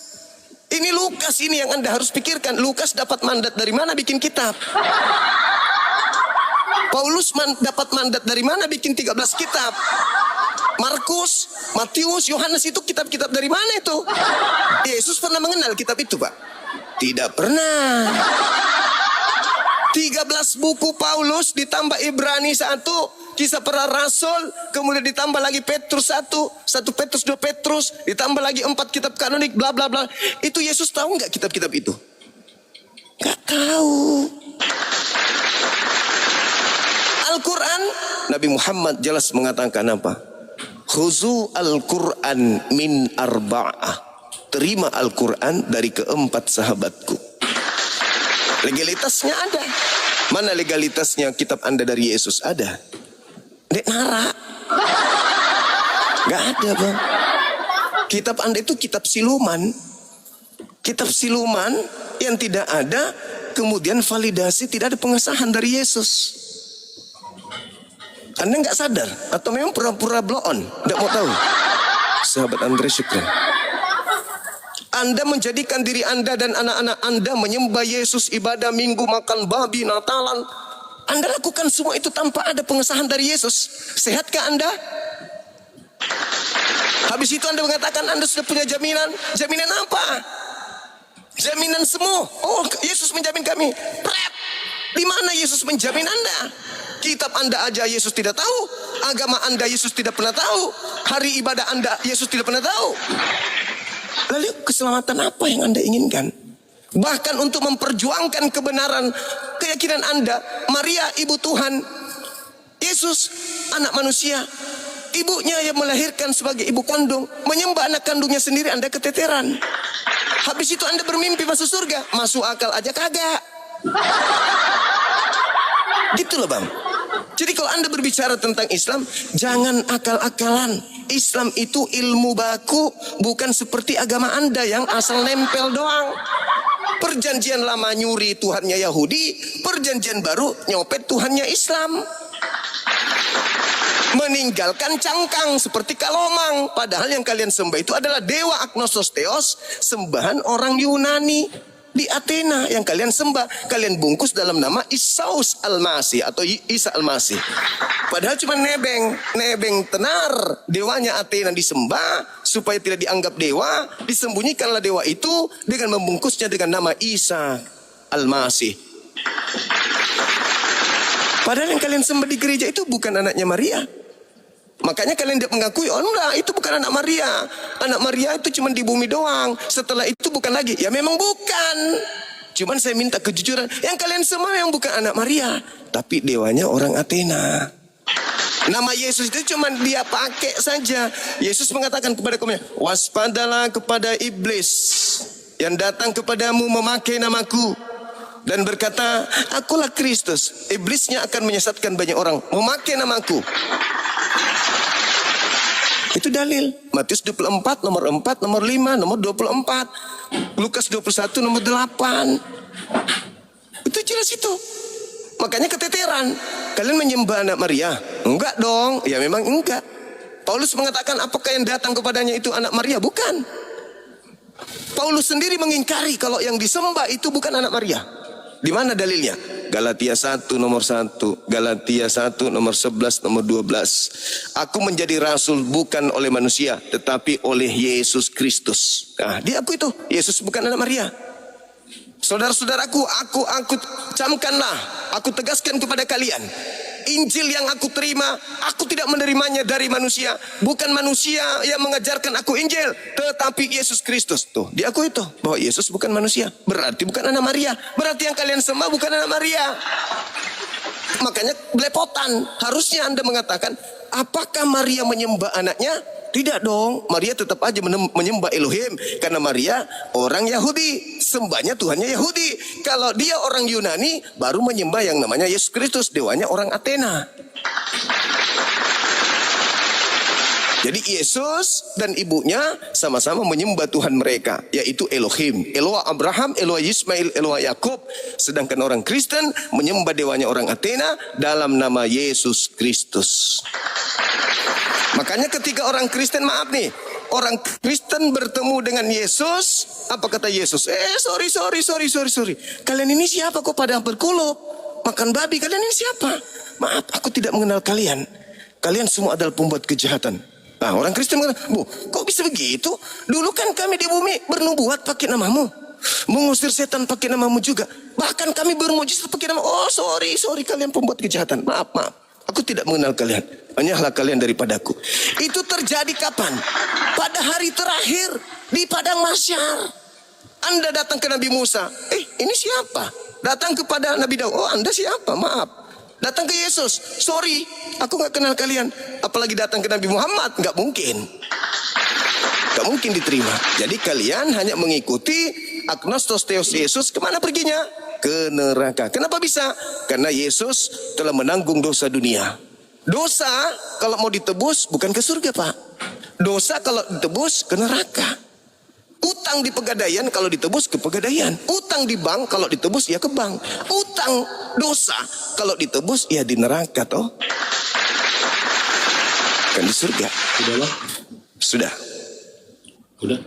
Ini Lukas ini yang Anda harus pikirkan. Lukas dapat mandat dari mana bikin kitab? Paulus dapat mandat dari mana bikin 13 kitab? Markus, Matius, Yohanes itu kitab-kitab dari mana itu? Yesus pernah mengenal kitab itu, Pak? Tidak pernah. 13 buku Paulus ditambah Ibrani 1, Kisah Para Rasul, kemudian ditambah lagi Petrus 1 Petrus, 2 Petrus, ditambah lagi 4 kitab kanonik, bla bla bla. Itu Yesus tahu nggak kitab-kitab itu? Nggak tahu. Al-Quran, Nabi Muhammad jelas mengatakan apa? Khuzu al-Quran min arba'ah. Terima Al-Quran dari keempat sahabatku. Legalitasnya ada. Mana legalitasnya kitab Anda dari Yesus? Ada. Dek nara. Gak ada, Bang. Kitab Anda itu kitab siluman. Kitab siluman yang tidak ada, kemudian validasi, tidak ada pengesahan dari Yesus. Anda nggak sadar atau memang pura-pura blow on, nggak mau tahu? Sahabat Andre Syukran, Anda menjadikan diri Anda dan anak-anak Anda menyembah Yesus, ibadah minggu, makan babi, Natalan. Anda lakukan semua itu tanpa ada pengesahan dari Yesus. Sehatkah Anda? Habis itu Anda mengatakan Anda sudah punya jaminan. Jaminan apa? Jaminan semua. Oh, Yesus menjamin kami. Prep. Di mana Yesus menjamin Anda? Kitab Anda aja Yesus tidak tahu. Agama Anda Yesus tidak pernah tahu. Hari ibadah Anda Yesus tidak pernah tahu. Lalu keselamatan apa yang Anda inginkan? Bahkan untuk memperjuangkan kebenaran keyakinan Anda, Maria ibu Tuhan, Yesus anak manusia, ibunya yang melahirkan sebagai ibu kandung, menyembah anak kandungnya sendiri, Anda keteteran. Habis itu Anda bermimpi masuk surga. Masuk akal aja kagak. Gitu loh, Bang. Jadi kalau Anda berbicara tentang Islam, jangan akal-akalan. Islam itu ilmu baku, bukan seperti agama Anda yang asal nempel doang. Perjanjian lama nyuri Tuhannya Yahudi, perjanjian baru nyopet Tuhannya Islam. Meninggalkan cangkang seperti kalomang, padahal yang kalian sembah itu adalah dewa Agnosos Theos, sembahan orang Yunani di Athena yang kalian sembah. Kalian bungkus dalam nama Isaus Al-Masih atau Isa Al-Masih, padahal cuma nebeng tenar. Dewanya Athena disembah supaya tidak dianggap dewa, disembunyikanlah dewa itu dengan membungkusnya dengan nama Isa Al-Masih. Padahal yang kalian sembah di gereja itu bukan anaknya Maria. Makanya kalian tidak mengakui, oh enggak, itu bukan anak Maria. Anak Maria itu cuma di bumi doang. Setelah itu bukan lagi. Ya memang bukan. Cuman saya minta kejujuran. Yang kalian semua yang bukan anak Maria. Tapi dewanya orang Athena. Nama Yesus itu cuma dia pakai saja. Yesus mengatakan kepada kaumnya, waspadalah kepada iblis yang datang kepadamu memakai namaku. Dan berkata, akulah Kristus. Iblisnya akan menyesatkan banyak orang. Memakai namaku. Itu dalil. Matius 24, nomor 4, nomor 5, nomor 24. Lukas 21, nomor 8. Itu jelas itu. Makanya keteteran. Kalian menyembah anak Maria? Enggak dong. Ya memang enggak. Paulus mengatakan apakah yang datang kepadanya itu anak Maria? Bukan. Paulus sendiri mengingkari kalau yang disembah itu bukan anak Maria. Di mana dalilnya? Galatia 1 nomor 1, Galatia 1 nomor 11, nomor 12. Aku menjadi rasul bukan oleh manusia, tetapi oleh Yesus Kristus. Nah, dia aku itu, Yesus bukan anak Maria. Saudara-saudaraku, aku camkanlah, aku tegaskan kepada kalian. Injil yang aku terima, aku tidak menerimanya dari manusia. Bukan manusia yang mengajarkan aku Injil, tetapi Yesus Kristus. Tuh, di aku itu, bahwa Yesus bukan manusia. Berarti bukan anak Maria. Berarti yang kalian sembah bukan anak Maria. Makanya belepotan. Harusnya Anda mengatakan, apakah Maria menyembah anaknya? Tidak dong, Maria tetap aja menyembah Elohim. Karena Maria orang Yahudi, sembahnya Tuhannya Yahudi. Kalau dia orang Yunani, baru menyembah yang namanya Yesus Kristus, dewanya orang Athena. Jadi Yesus dan ibunya sama-sama menyembah Tuhan mereka, yaitu Elohim. Eloah Abraham, Eloah Ismail, Eloah Yakub. Sedangkan orang Kristen menyembah dewanya orang Athena dalam nama Yesus Kristus. Makanya ketika orang Kristen, maaf nih, orang Kristen bertemu dengan Yesus, apa kata Yesus? Sorry. Kalian ini siapa kok pada berkulup? Makan babi, kalian ini siapa? Maaf, aku tidak mengenal kalian. Kalian semua adalah pembuat kejahatan. Nah, orang Kristen mengatakan, Bu, kok bisa begitu? Dulu kan kami di bumi bernubuat pakai namamu. Mengusir setan pakai namamu juga. Bahkan kami bermujizat pakai nama. Oh, sorry, kalian pembuat kejahatan. Maaf. Aku tidak mengenal kalian. Hanyalah kalian daripadaku. Itu terjadi kapan? Pada hari terakhir di padang mahsyar. Anda datang ke Nabi Musa. Ini siapa? Datang kepada Nabi Daud. Oh, Anda siapa? Maaf. Datang ke Yesus. Sorry, aku gak kenal kalian. Apalagi datang ke Nabi Muhammad. Gak mungkin. Gak mungkin diterima. Jadi kalian hanya mengikuti agnostos theos Yesus. Kemana perginya? Ke neraka. Kenapa bisa? Karena Yesus telah menanggung dosa dunia. Dosa kalau mau ditebus bukan ke surga, Pak. Dosa kalau ditebus ke neraka. Utang di pegadaian kalau ditebus ke pegadaian. Utang di bank kalau ditebus ya ke bank. Utang dosa kalau ditebus ya di neraka toh. Kan di surga. Sudahlah. Sudah. Udah.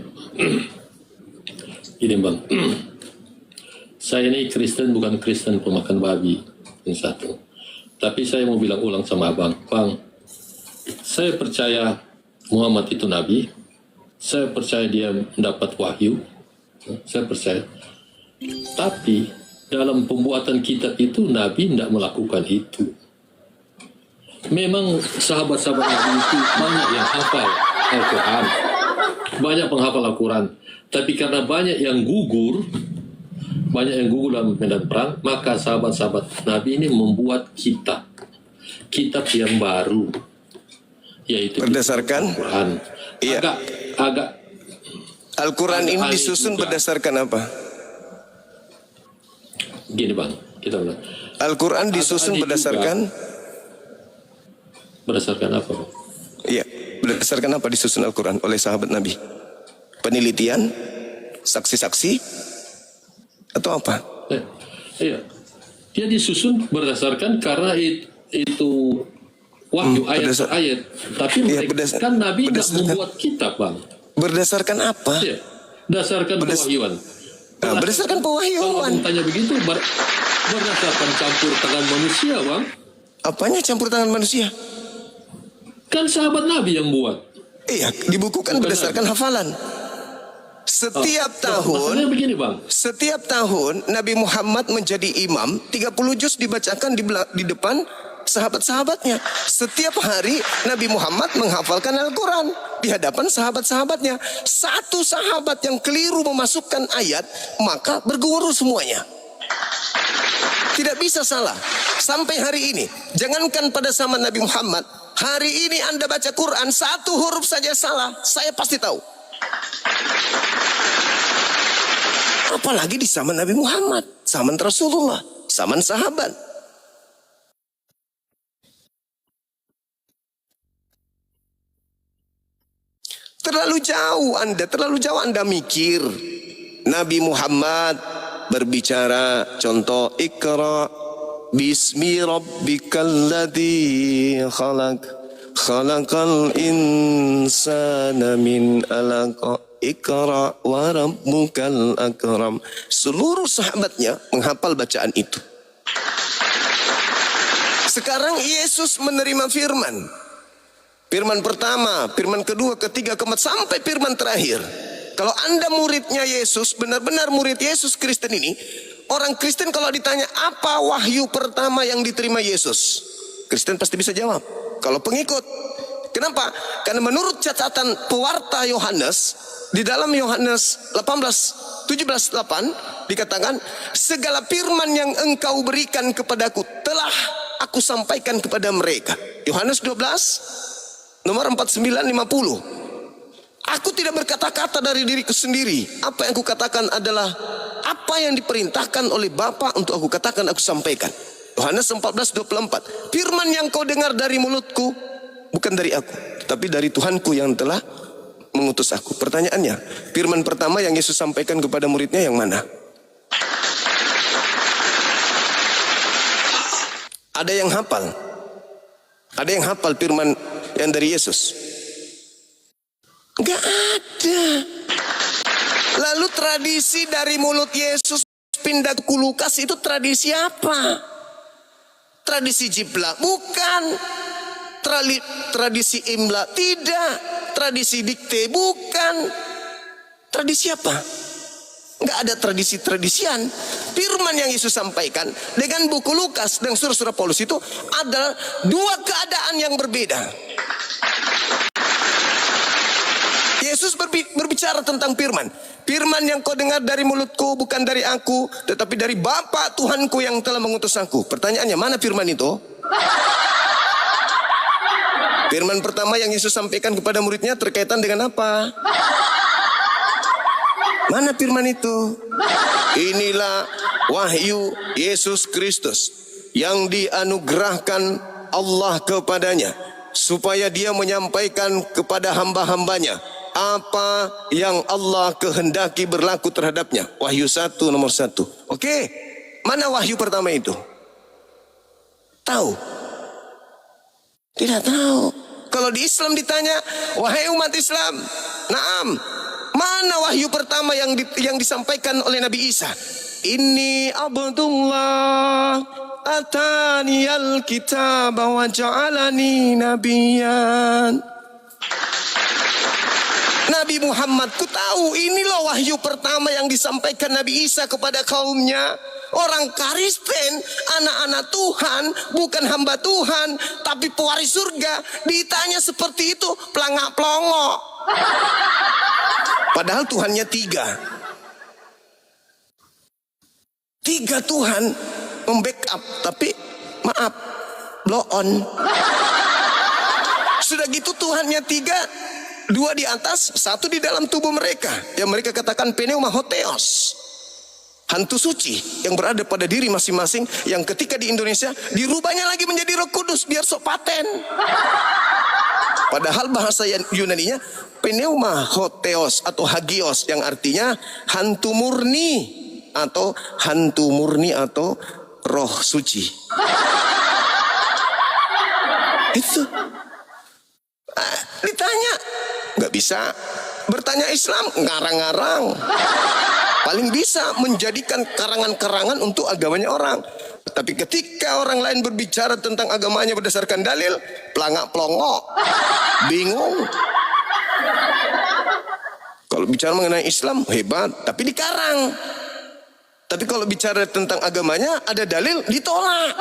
Ini Bang. Saya ini Kristen, bukan Kristen pemakan babi. Yang satu. Tapi saya mau bilang ulang sama Abang. Bang, saya percaya Muhammad itu Nabi. Saya percaya dia mendapat wahyu. Saya percaya. Tapi dalam pembuatan kitab itu Nabi tidak melakukan itu. Memang sahabat-sahabat Nabi itu banyak yang hafal Al-Quran. Banyak penghafal Al-Quran. Tapi karena banyak yang gugur dalam medan perang, maka sahabat-sahabat Nabi ini membuat kitab yang baru, yaitu berdasarkan Al-Quran. Iya. Agak Al-Quran ini disusun juga berdasarkan apa? Gini Bang, kita bilang Al-Quran disusun berdasarkan apa Bang? Iya, berdasarkan apa disusun Al-Quran oleh sahabat Nabi? Penelitian, saksi-saksi, atau apa? Iya, dia disusun berdasarkan karena itu wahyu ayat-ayat. Tapi mereka, kan Nabi tidak membuat kitab Bang. Berdasarkan apa? Iya, berdasarkan pewahyuan. Berdasarkan pewahyuan. Kalau tanya begitu, berdasarkan campur tangan manusia Bang. Apanya campur tangan manusia? Kan sahabat Nabi yang buat. Iya, dibukukan berdasarkan hafalan. Setiap Masalahnya tahun, begini bang, setiap tahun Nabi Muhammad menjadi imam, 30 juz dibacakan di depan sahabat-sahabatnya. Setiap hari Nabi Muhammad menghafalkan Al-Quran di hadapan sahabat-sahabatnya. Satu sahabat yang keliru memasukkan ayat, maka berguru semuanya. Tidak bisa salah. Sampai hari ini, jangankan pada zaman Nabi Muhammad, hari ini Anda baca Quran, satu huruf saja salah, saya pasti tahu. Apalagi di zaman Nabi Muhammad, zaman Rasulullah, zaman sahabat. Terlalu jauh Anda mikir. Nabi Muhammad berbicara, contoh, Iqra bismi rabbikal ladzi khalaq khalaqal insana min alaq Iqra wa rabbukal akram. Seluruh sahabatnya menghafal bacaan itu. Sekarang Yesus menerima firman. Firman pertama, firman kedua, ketiga, keempat, sampai firman terakhir. Kalau Anda muridnya Yesus, benar-benar murid Yesus Kristen ini, orang Kristen kalau ditanya apa wahyu pertama yang diterima Yesus, Kristen pasti bisa jawab. Kalau pengikut, kenapa? Karena menurut catatan pewarta Yohanes, di dalam Yohanes 17:8 dikatakan, segala firman yang engkau berikan kepadaku telah aku sampaikan kepada mereka. Yohanes 12 nomor 49-50. Aku tidak berkata-kata dari diriku sendiri. Apa yang aku katakan adalah apa yang diperintahkan oleh Bapa untuk aku katakan, aku sampaikan. Yohanes 14:24. Firman yang kau dengar dari mulutku bukan dari aku, tapi dari Tuhanku yang telah mengutus aku. Pertanyaannya, firman pertama yang Yesus sampaikan kepada muridnya yang mana? Ada yang hafal? Ada yang hafal firman yang dari Yesus? Enggak ada. Lalu tradisi dari mulut Yesus pindah ke Lukas itu tradisi apa? Tradisi jiplak? Bukan. Tradisi imla? Tidak. Tradisi dikte? Bukan. Tradisi apa? Enggak ada tradisi-tradisian. Firman yang Yesus sampaikan dengan buku Lukas dan surah-surah Paulus itu adalah dua keadaan yang berbeda. Yesus berbicara tentang firman. Firman yang kau dengar dari mulutku bukan dari aku, tetapi dari Bapa Tuhanku yang telah mengutus aku. Pertanyaannya, mana firman itu? Firman pertama yang Yesus sampaikan kepada muridnya terkaitan dengan apa? Mana firman itu? Inilah wahyu Yesus Kristus yang dianugerahkan Allah kepadanya, supaya dia menyampaikan kepada hamba-hambanya apa yang Allah kehendaki berlaku terhadapnya. Wahyu 1 nomor 1. Oke, mana wahyu pertama itu? Tahu? Tidak tahu. Kalau di Islam ditanya, wahai umat Islam, naam, mana wahyu pertama yang disampaikan oleh Nabi Isa? Inni abdullah ataniyal kitab wa ja'alani nabiyan. Nabi Muhammad ku tahu inilah wahyu pertama yang disampaikan Nabi Isa kepada kaumnya. Orang Kristen, anak-anak Tuhan, bukan hamba Tuhan, tapi pewaris surga, ditanya seperti itu, pelangak-pelongok. Padahal Tuhannya 3. 3 Tuhan membackup, tapi maaf, blow on. Sudah gitu Tuhannya 3, 2 di atas, 1 di dalam tubuh mereka, yang mereka katakan pneuma hotheos, hantu suci yang berada pada diri masing-masing, yang ketika di Indonesia dirubahnya lagi menjadi Roh Kudus biar sok paten. Padahal bahasa Yunaninya pneuma hotheos atau hagios, yang artinya hantu murni atau roh suci. Itu ditanya nggak bisa. Bertanya Islam ngarang-ngarang, paling bisa menjadikan karangan-karangan untuk agamanya orang. Tapi ketika orang lain berbicara tentang agamanya berdasarkan dalil, pelangak-pelongok, bingung. Kalau bicara mengenai Islam, hebat, tapi dikarang. Tapi kalau bicara tentang agamanya, ada dalil, ditolak.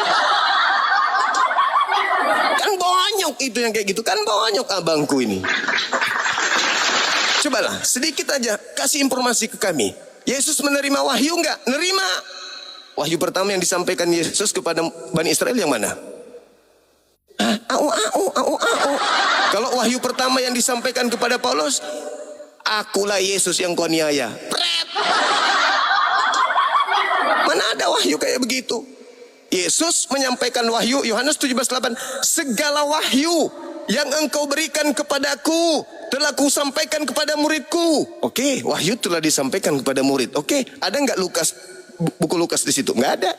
Kan banyak itu yang kayak gitu, kan banyak abangku ini. Cobalah, sedikit aja kasih informasi ke kami. Yesus menerima wahyu enggak? Nerima. Wahyu pertama yang disampaikan Yesus kepada Bani Israel yang mana? Kalau wahyu pertama yang disampaikan kepada Paulus, akulah Yesus yang kau niaya. Mana ada wahyu kayak begitu? Yesus menyampaikan wahyu, Yohanes 17:8, segala wahyu yang engkau berikan kepadaku telah kusampaikan kepada muridku. Oke, wahyu telah disampaikan kepada murid. Oke, ada nggak buku Lukas di situ? Nggak ada.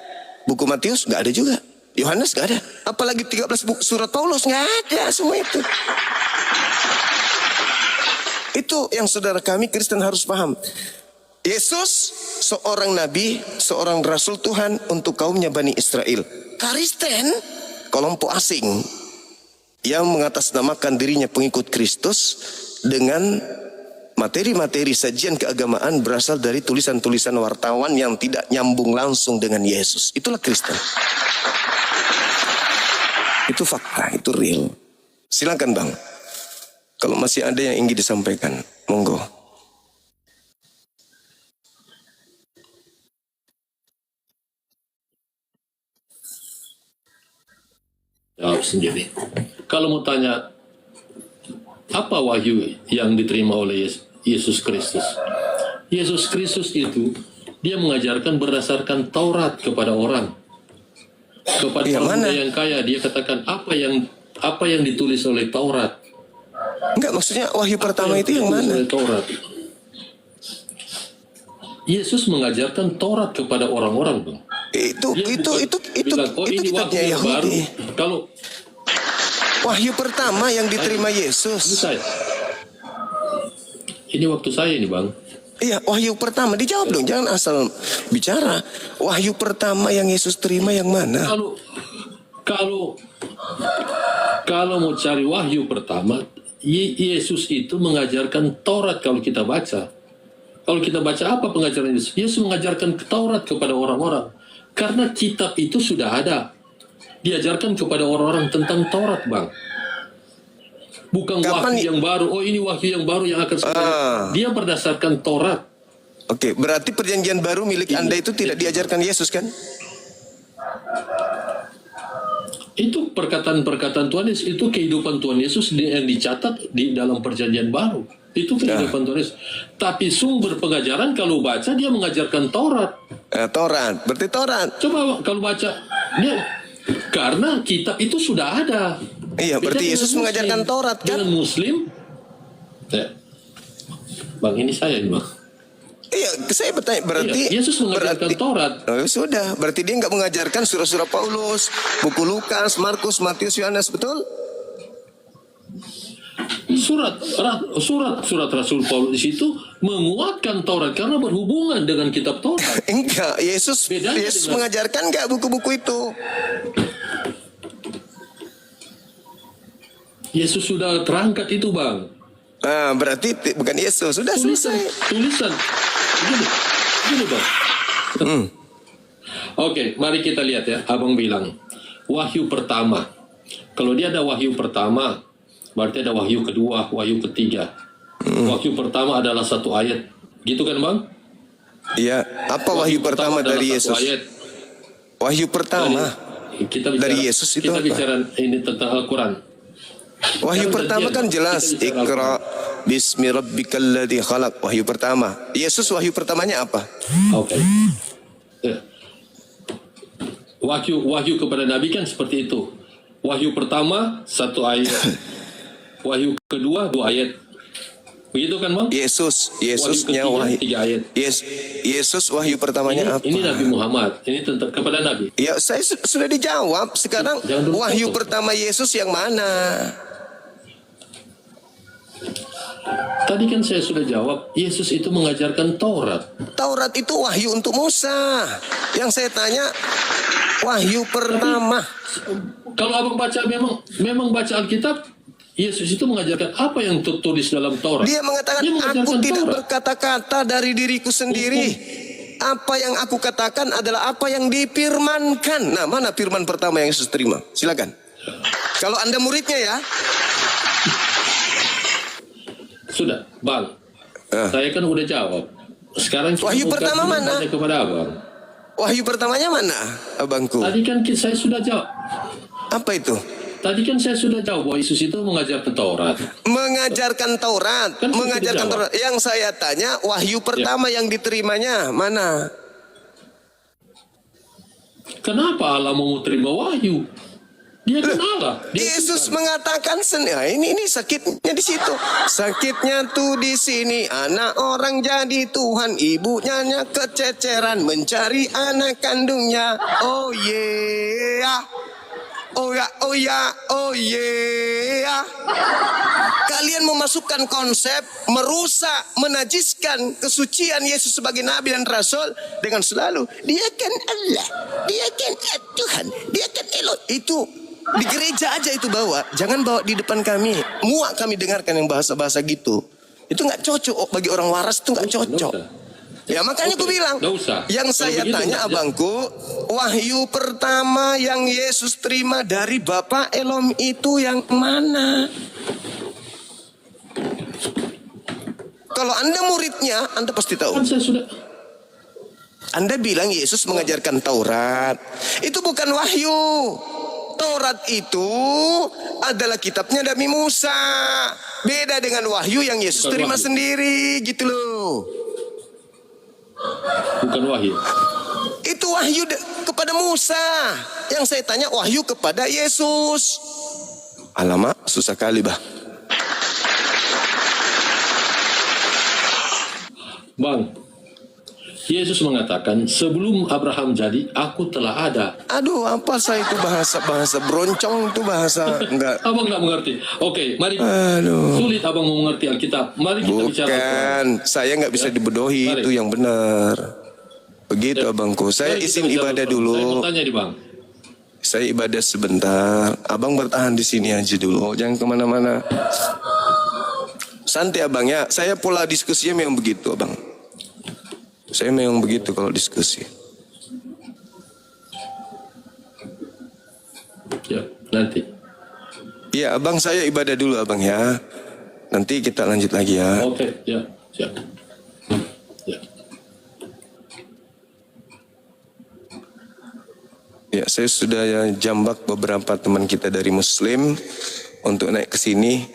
Buku Matius nggak ada juga. Yohanes nggak ada. Apalagi 13 buku surat Paulus nggak ada semua itu. Itu yang saudara kami Kristen harus paham. Yesus seorang nabi, seorang rasul Tuhan untuk kaumnya Bani Israel. Kristen, kelompok asing yang mengatasnamakan dirinya pengikut Kristus dengan materi-materi sajian keagamaan berasal dari tulisan-tulisan wartawan yang tidak nyambung langsung dengan Yesus. Itulah Kristen. Itu fakta, itu real. Silakan Bang. Kalau masih ada yang ingin disampaikan, monggo. Jawab sendiri. Kalau mau tanya, apa wahyu yang diterima oleh Yesus Kristus? Yesus Kristus itu, dia mengajarkan berdasarkan Taurat kepada orang. Kepada orang yang kaya, dia katakan apa yang ditulis oleh Taurat. Enggak, maksudnya wahyu pertama itu yang mana? Taurat. Yesus mengajarkan Taurat kepada orang-orang, Bang. Itu bilang, ini kitabnya wahyu yang baru. Yahudi. Kalau wahyu pertama yang diterima Yesus. Ini waktu saya ini, Bang. Iya, wahyu pertama. Dijawab dong, jangan asal bicara. Wahyu pertama yang Yesus terima yang mana? Kalau mau cari wahyu pertama, Yesus itu mengajarkan Taurat kalau kita baca. Kalau kita baca apa pengajaran Yesus? Yesus mengajarkan Taurat kepada orang-orang. Karena kitab itu sudah ada. Diajarkan kepada orang-orang tentang Taurat, Bang. Bukan wahyu yang baru. Oh, ini wahyu yang baru yang akan dia berdasarkan Taurat. Oke, berarti perjanjian baru milik Anda itu tidak diajarkan Yesus kan? Itu perkataan-perkataan Tuhan Yesus, itu kehidupan Tuhan Yesus yang dicatat di dalam perjanjian baru. Itu kehidupan Tuhan Yesus. Tapi sumber pengajaran kalau baca dia mengajarkan Taurat. Taurat, berarti Taurat. Coba kalau baca dia, karena kitab itu sudah ada. Iya, berarti Yesus mengajarkan Taurat kan? Dengan Muslim. Bang, ini saya ini, Bang. Iya, saya bertanya, berarti Yesus mengajarkan Taurat. Oh, sudah, berarti dia nggak mengajarkan surah-surah Paulus, buku Lukas, Markus, Matius, Yohanes, betul? Surat Rasul Paulus di situ menguatkan Taurat karena berhubungan dengan kitab Taurat. Enggak, Yesus mengajarkan nggak buku-buku itu? Yesus sudah terangkat itu, Bang. Berarti bukan Yesus, sudah selesai. Tulisan. Gini, Bang. Oke, mari kita lihat ya. Abang bilang wahyu pertama. Kalau dia ada wahyu pertama, berarti ada wahyu kedua, wahyu ketiga. Wahyu pertama adalah satu ayat. Gitu kan, Bang? Iya. Apa wahyu pertama dari Yesus? Ayat. Wahyu pertama dari Yesus itu kita apa? bicara ini tentang Al-Quran. Wahyu pertama kan jelas, Iqra bismi rabbikal ladzi khalaq. Wahyu pertama. Yesus wahyu pertamanya apa? Oke. Wahyu kepada Nabi kan seperti itu. Wahyu pertama satu ayat. Wahyu kedua 2 ayat. Begitu kan, Bang? Yesusnya wahyu 3 ayat. Yesus wahyu pertamanya apa? Ini Nabi Muhammad. Ini tentang kepada Nabi. Ya, saya sudah dijawab. Sekarang wahyu pertama Yesus yang mana? Tadi kan saya sudah jawab, Yesus itu mengajarkan Taurat. Taurat itu wahyu untuk Musa. Yang saya tanya, wahyu pertama. Kalau abang baca memang baca Alkitab, Yesus itu mengajarkan apa yang tertulis dalam Taurat. Dia mengatakan, Dia mengajarkan aku tidak Taurat. berkata-kata dari diriku sendiri. Apa yang aku katakan adalah apa yang difirmankan. Nah, mana firman pertama yang Yesus terima? Silakan. Kalau Anda muridnya ya. Sudah, Bang. Ah. Saya kan udah jawab. Sekarang kita Wahyu buka pertama dulu mana? tanya kepada Abang. Wahyu pertamanya mana, abangku? Tadi kan saya sudah jawab. Apa itu? Tadi kan saya sudah jawab bahwa Yesus itu mengajarkan Taurat. Mengajarkan Taurat. Kan sudah Mengajarkan dijawab. Taurat. Yang saya tanya, wahyu pertama yang diterimanya mana? Kenapa Allah mau terima wahyu? Dia kan Allah. Dia Yesus Tuhan. mengatakan ini sakitnya di situ. Sakitnya tuh di sini. Anak orang jadi Tuhan, ibunya kececeran mencari anak kandungnya. Oh yeah. Oh ya, oh ya, oh yeah. Kalian memasukkan konsep merusak, menajiskan kesucian Yesus sebagai nabi dan rasul dengan selalu dia kan Allah, dia kan Tuhan, dia kan Elot. Itu di gereja aja itu bawa, jangan bawa di depan kami. Muak kami dengarkan yang bahasa-bahasa gitu. Itu nggak cocok bagi orang waras, itu nggak cocok. Ya makanya aku bilang, yang saya tanya abangku, wahyu pertama yang Yesus terima dari Bapa Elom itu yang mana? Kalau Anda muridnya, Anda pasti tahu. Kan saya sudah. Anda bilang Yesus mengajarkan Taurat. Itu bukan wahyu. Taurat itu adalah kitabnya Nabi Musa. Beda dengan wahyu yang Yesus Bukan terima wahyu. sendiri, gitu loh. Bukan wahyu. Itu wahyu kepada Musa. Yang saya tanya wahyu kepada Yesus. Alamak, susah kali bah. Bang, Yesus mengatakan, sebelum Abraham jadi, aku telah ada. Aduh, apa saya itu bahasa broncong itu bahasa enggak. Abang nggak mengerti. Oke, mari. Aduh. Sulit abang mau mengerti Alkitab. Mari kita bicara. Bukan, saya nggak bisa dibodohi, Mari. itu yang benar. Begitu abangku. Saya Mari kita izin bicara ibadah dulu. dulu. Saya mau tanya di bang. Saya ibadah sebentar. Abang bertahan di sini aja dulu. Jangan kemana-mana. Santai abang ya. Saya pola diskusinya memang begitu abang. Saya memang begitu kalau diskusi. Ya, nanti. Iya abang, saya ibadah dulu abang ya. Nanti kita lanjut lagi ya. Oke, ya, siap. Ya. Ya, saya sudah jambak beberapa teman kita dari Muslim untuk naik ke sini.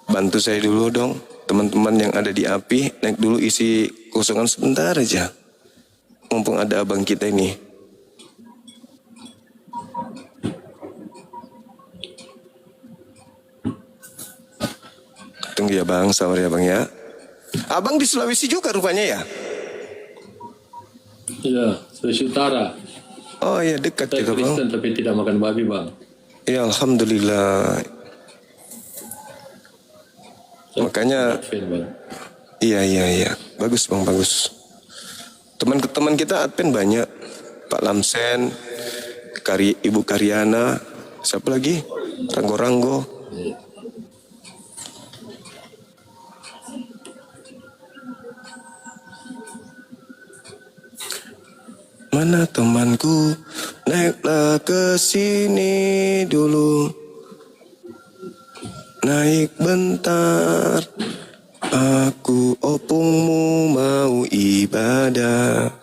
Bantu saya dulu dong. Teman-teman yang ada di API, naik dulu isi kosongan sebentar aja. Mumpung ada abang kita ini. Tunggu ya bang, sabar ya bang ya. Abang di Sulawesi juga rupanya ya? Ya, Sulawesi Utara. Oh iya dekat Saya kita bang. Kristen tapi tidak makan babi bang. Ya alhamdulillah. Saya Makanya Advent, bang. iya. Bagus bang, bagus. Teman-teman kita Advent banyak. Pak Lamsen, Ibu Karyana, siapa lagi? Ranggo-Ranggo. Mana temanku? Naiklah ke sini dulu. Naik bentar. Aku opungmu mau ibadah.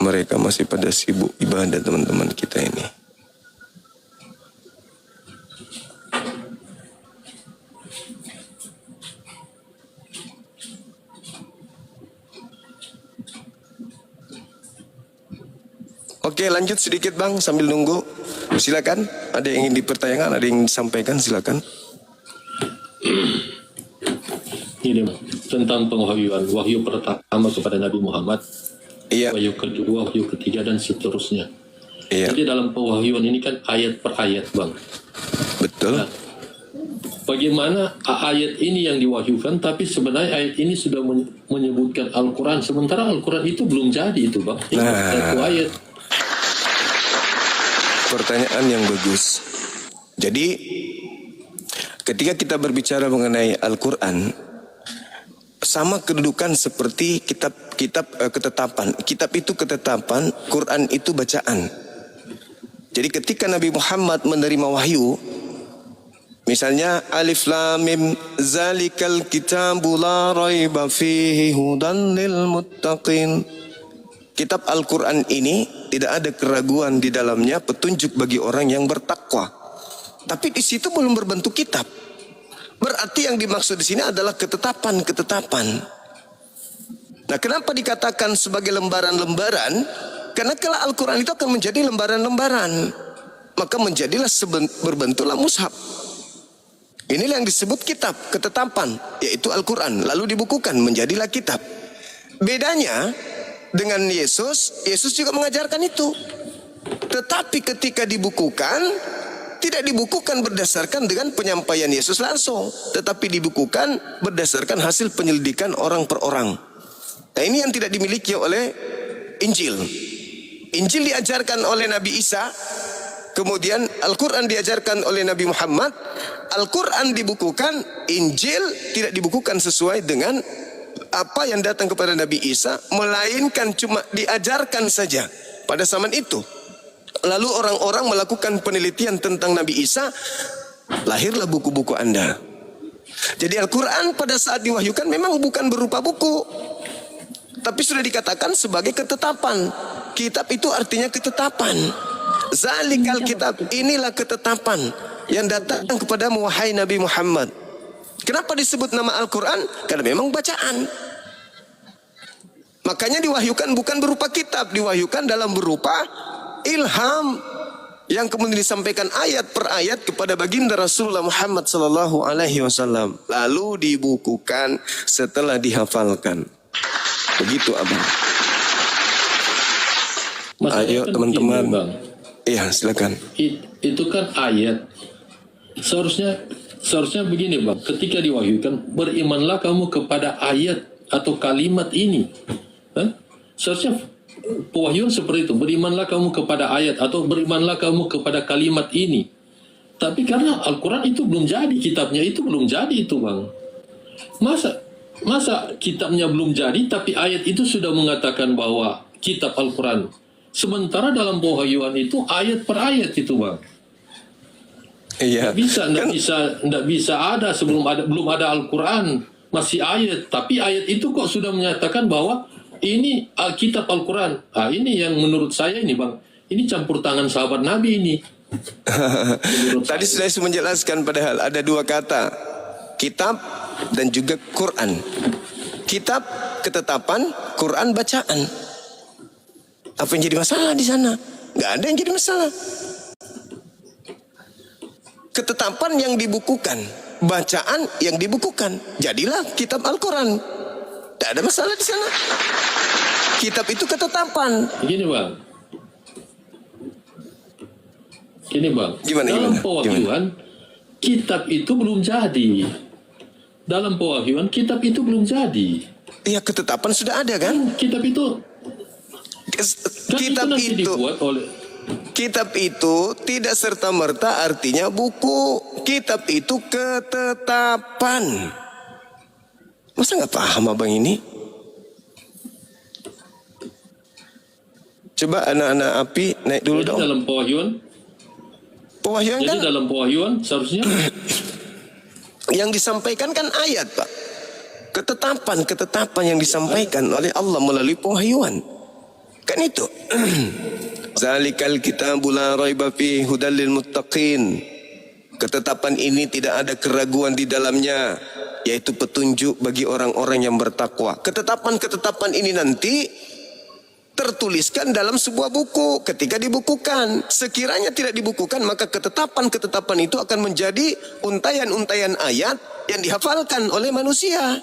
Mereka masih pada sibuk ibadah teman-teman kita ini. Oke, lanjut sedikit bang sambil nunggu. Silakan. Ada yang ingin dipertanyakan, ada yang ingin disampaikan, silakan. Ini bang, tentang pengwahyuan. Wahyu pertama kepada Nabi Muhammad. Iya, Wahyu kedua, wahyu ketiga dan seterusnya. iya, Jadi dalam pewahyuan ini kan ayat per ayat bang. betul. Nah, bagaimana ayat ini yang diwahyukan, tapi sebenarnya ayat ini sudah menyebutkan Al-Quran, sementara Al-Quran itu belum jadi itu Bang. Ini satu ayat. Pertanyaan yang bagus. Jadi ketika kita berbicara mengenai Al-Quran, sama kedudukan seperti kitab ketetapan. Kitab itu ketetapan, Quran itu bacaan. Jadi ketika Nabi Muhammad menerima wahyu, misalnya Alif Lam Mim zalikal kitabu la raiba fihi hudan lil muttaqin. Kitab Al-Quran ini tidak ada keraguan di dalamnya, petunjuk bagi orang yang bertakwa. Tapi di situ belum berbentuk kitab. Berarti yang dimaksud di sini adalah ketetapan-ketetapan. Nah, kenapa dikatakan sebagai lembaran-lembaran? Karena kalau Al-Quran itu akan menjadi lembaran-lembaran, maka menjadilah berbentuklah mushaf. Inilah yang disebut kitab, ketetapan, yaitu Al-Quran. Lalu dibukukan, menjadilah kitab. Bedanya dengan Yesus juga mengajarkan itu. Tetapi ketika dibukukan, tidak dibukukan berdasarkan dengan penyampaian Yesus langsung, tetapi dibukukan berdasarkan hasil penyelidikan orang per orang. Nah, ini yang tidak dimiliki oleh Injil. Injil diajarkan oleh Nabi Isa, kemudian Al-Quran diajarkan oleh Nabi Muhammad. Al-Quran dibukukan, Injil tidak dibukukan sesuai dengan apa yang datang kepada Nabi Isa, melainkan cuma diajarkan saja pada zaman itu. Lalu orang-orang melakukan penelitian tentang Nabi Isa, lahirlah buku-buku Anda. Jadi Al-Quran pada saat diwahyukan memang bukan berupa buku, tapi sudah dikatakan sebagai ketetapan. Kitab itu artinya ketetapan. Zalikal kitab, inilah ketetapan yang datang kepada wahai Nabi Muhammad. Kenapa disebut nama Al-Quran? Karena memang bacaan. Makanya diwahyukan bukan berupa kitab, diwahyukan dalam berupa ilham yang kemudian disampaikan ayat per ayat kepada baginda Rasulullah Muhammad sallallahu alaihi wasallam, lalu dibukukan setelah dihafalkan. Begitu Abang. Ayo teman-teman. Iya, silakan. Itu kan ayat. Seharusnya begini Bang, ketika diwahyukan, berimanlah kamu kepada ayat atau kalimat ini. Seharusnya pewahyuan seperti itu, berimanlah kamu kepada ayat atau berimanlah kamu kepada kalimat ini. Tapi karena Al-Quran itu belum jadi, kitabnya itu belum jadi itu Bang. Masa kitabnya belum jadi tapi ayat itu sudah mengatakan bahwa kitab Al-Quran. Sementara dalam pewahyuan itu ayat per ayat itu Bang. Iya. Nggak bisa ada belum ada Al-Quran, masih ayat. Tapi ayat itu kok sudah menyatakan bahwa ini Alkitab Al-Quran. Ini yang menurut saya ini Bang, ini campur tangan sahabat Nabi ini. Tadi sudah saya menjelaskan, padahal ada dua kata, kitab dan juga Quran. Kitab ketetapan, Quran bacaan. Apa yang jadi masalah di sana? Nggak ada yang jadi masalah. Ketetapan yang dibukukan, bacaan yang dibukukan, jadilah kitab Al-Quran. Tidak ada masalah di sana. Kitab itu ketetapan. Gini Bang. Gimana? Dalam pewahyuan, kitab itu belum jadi. Dalam pewahyuan, kitab itu belum jadi. Iya, ketetapan sudah ada kan? Kitab itu dibuat oleh. Kitab itu tidak serta-merta artinya buku. Kitab itu ketetapan. Masa nggak paham Abang ini? Coba anak-anak api naik dulu dong. Dalam pewahyuan. Pewahyuan kan? Dalam pewahyuan seharusnya yang disampaikan kan ayat Pak. Ketetapan yang disampaikan oleh Allah melalui pewahyuan. Kan itu. Zalikal kitabu la raiba fihi hudal lil muttaqin. Ketetapan ini tidak ada keraguan di dalamnya, yaitu petunjuk bagi orang-orang yang bertakwa. Ketetapan-ketetapan ini nanti tertuliskan dalam sebuah buku ketika dibukukan. Sekiranya tidak dibukukan, maka ketetapan-ketetapan itu akan menjadi untayan-untayan ayat yang dihafalkan oleh manusia.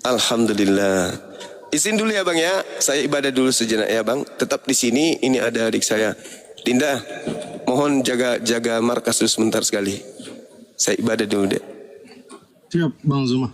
Alhamdulillah. Izin dulu ya Bang ya, saya ibadah dulu sejenak ya Bang. Tetap di sini, ini ada adik saya. Dinda, mohon jaga markas dulu sebentar sekali. Saya ibadah dulu dek. Siap Bang Zuma.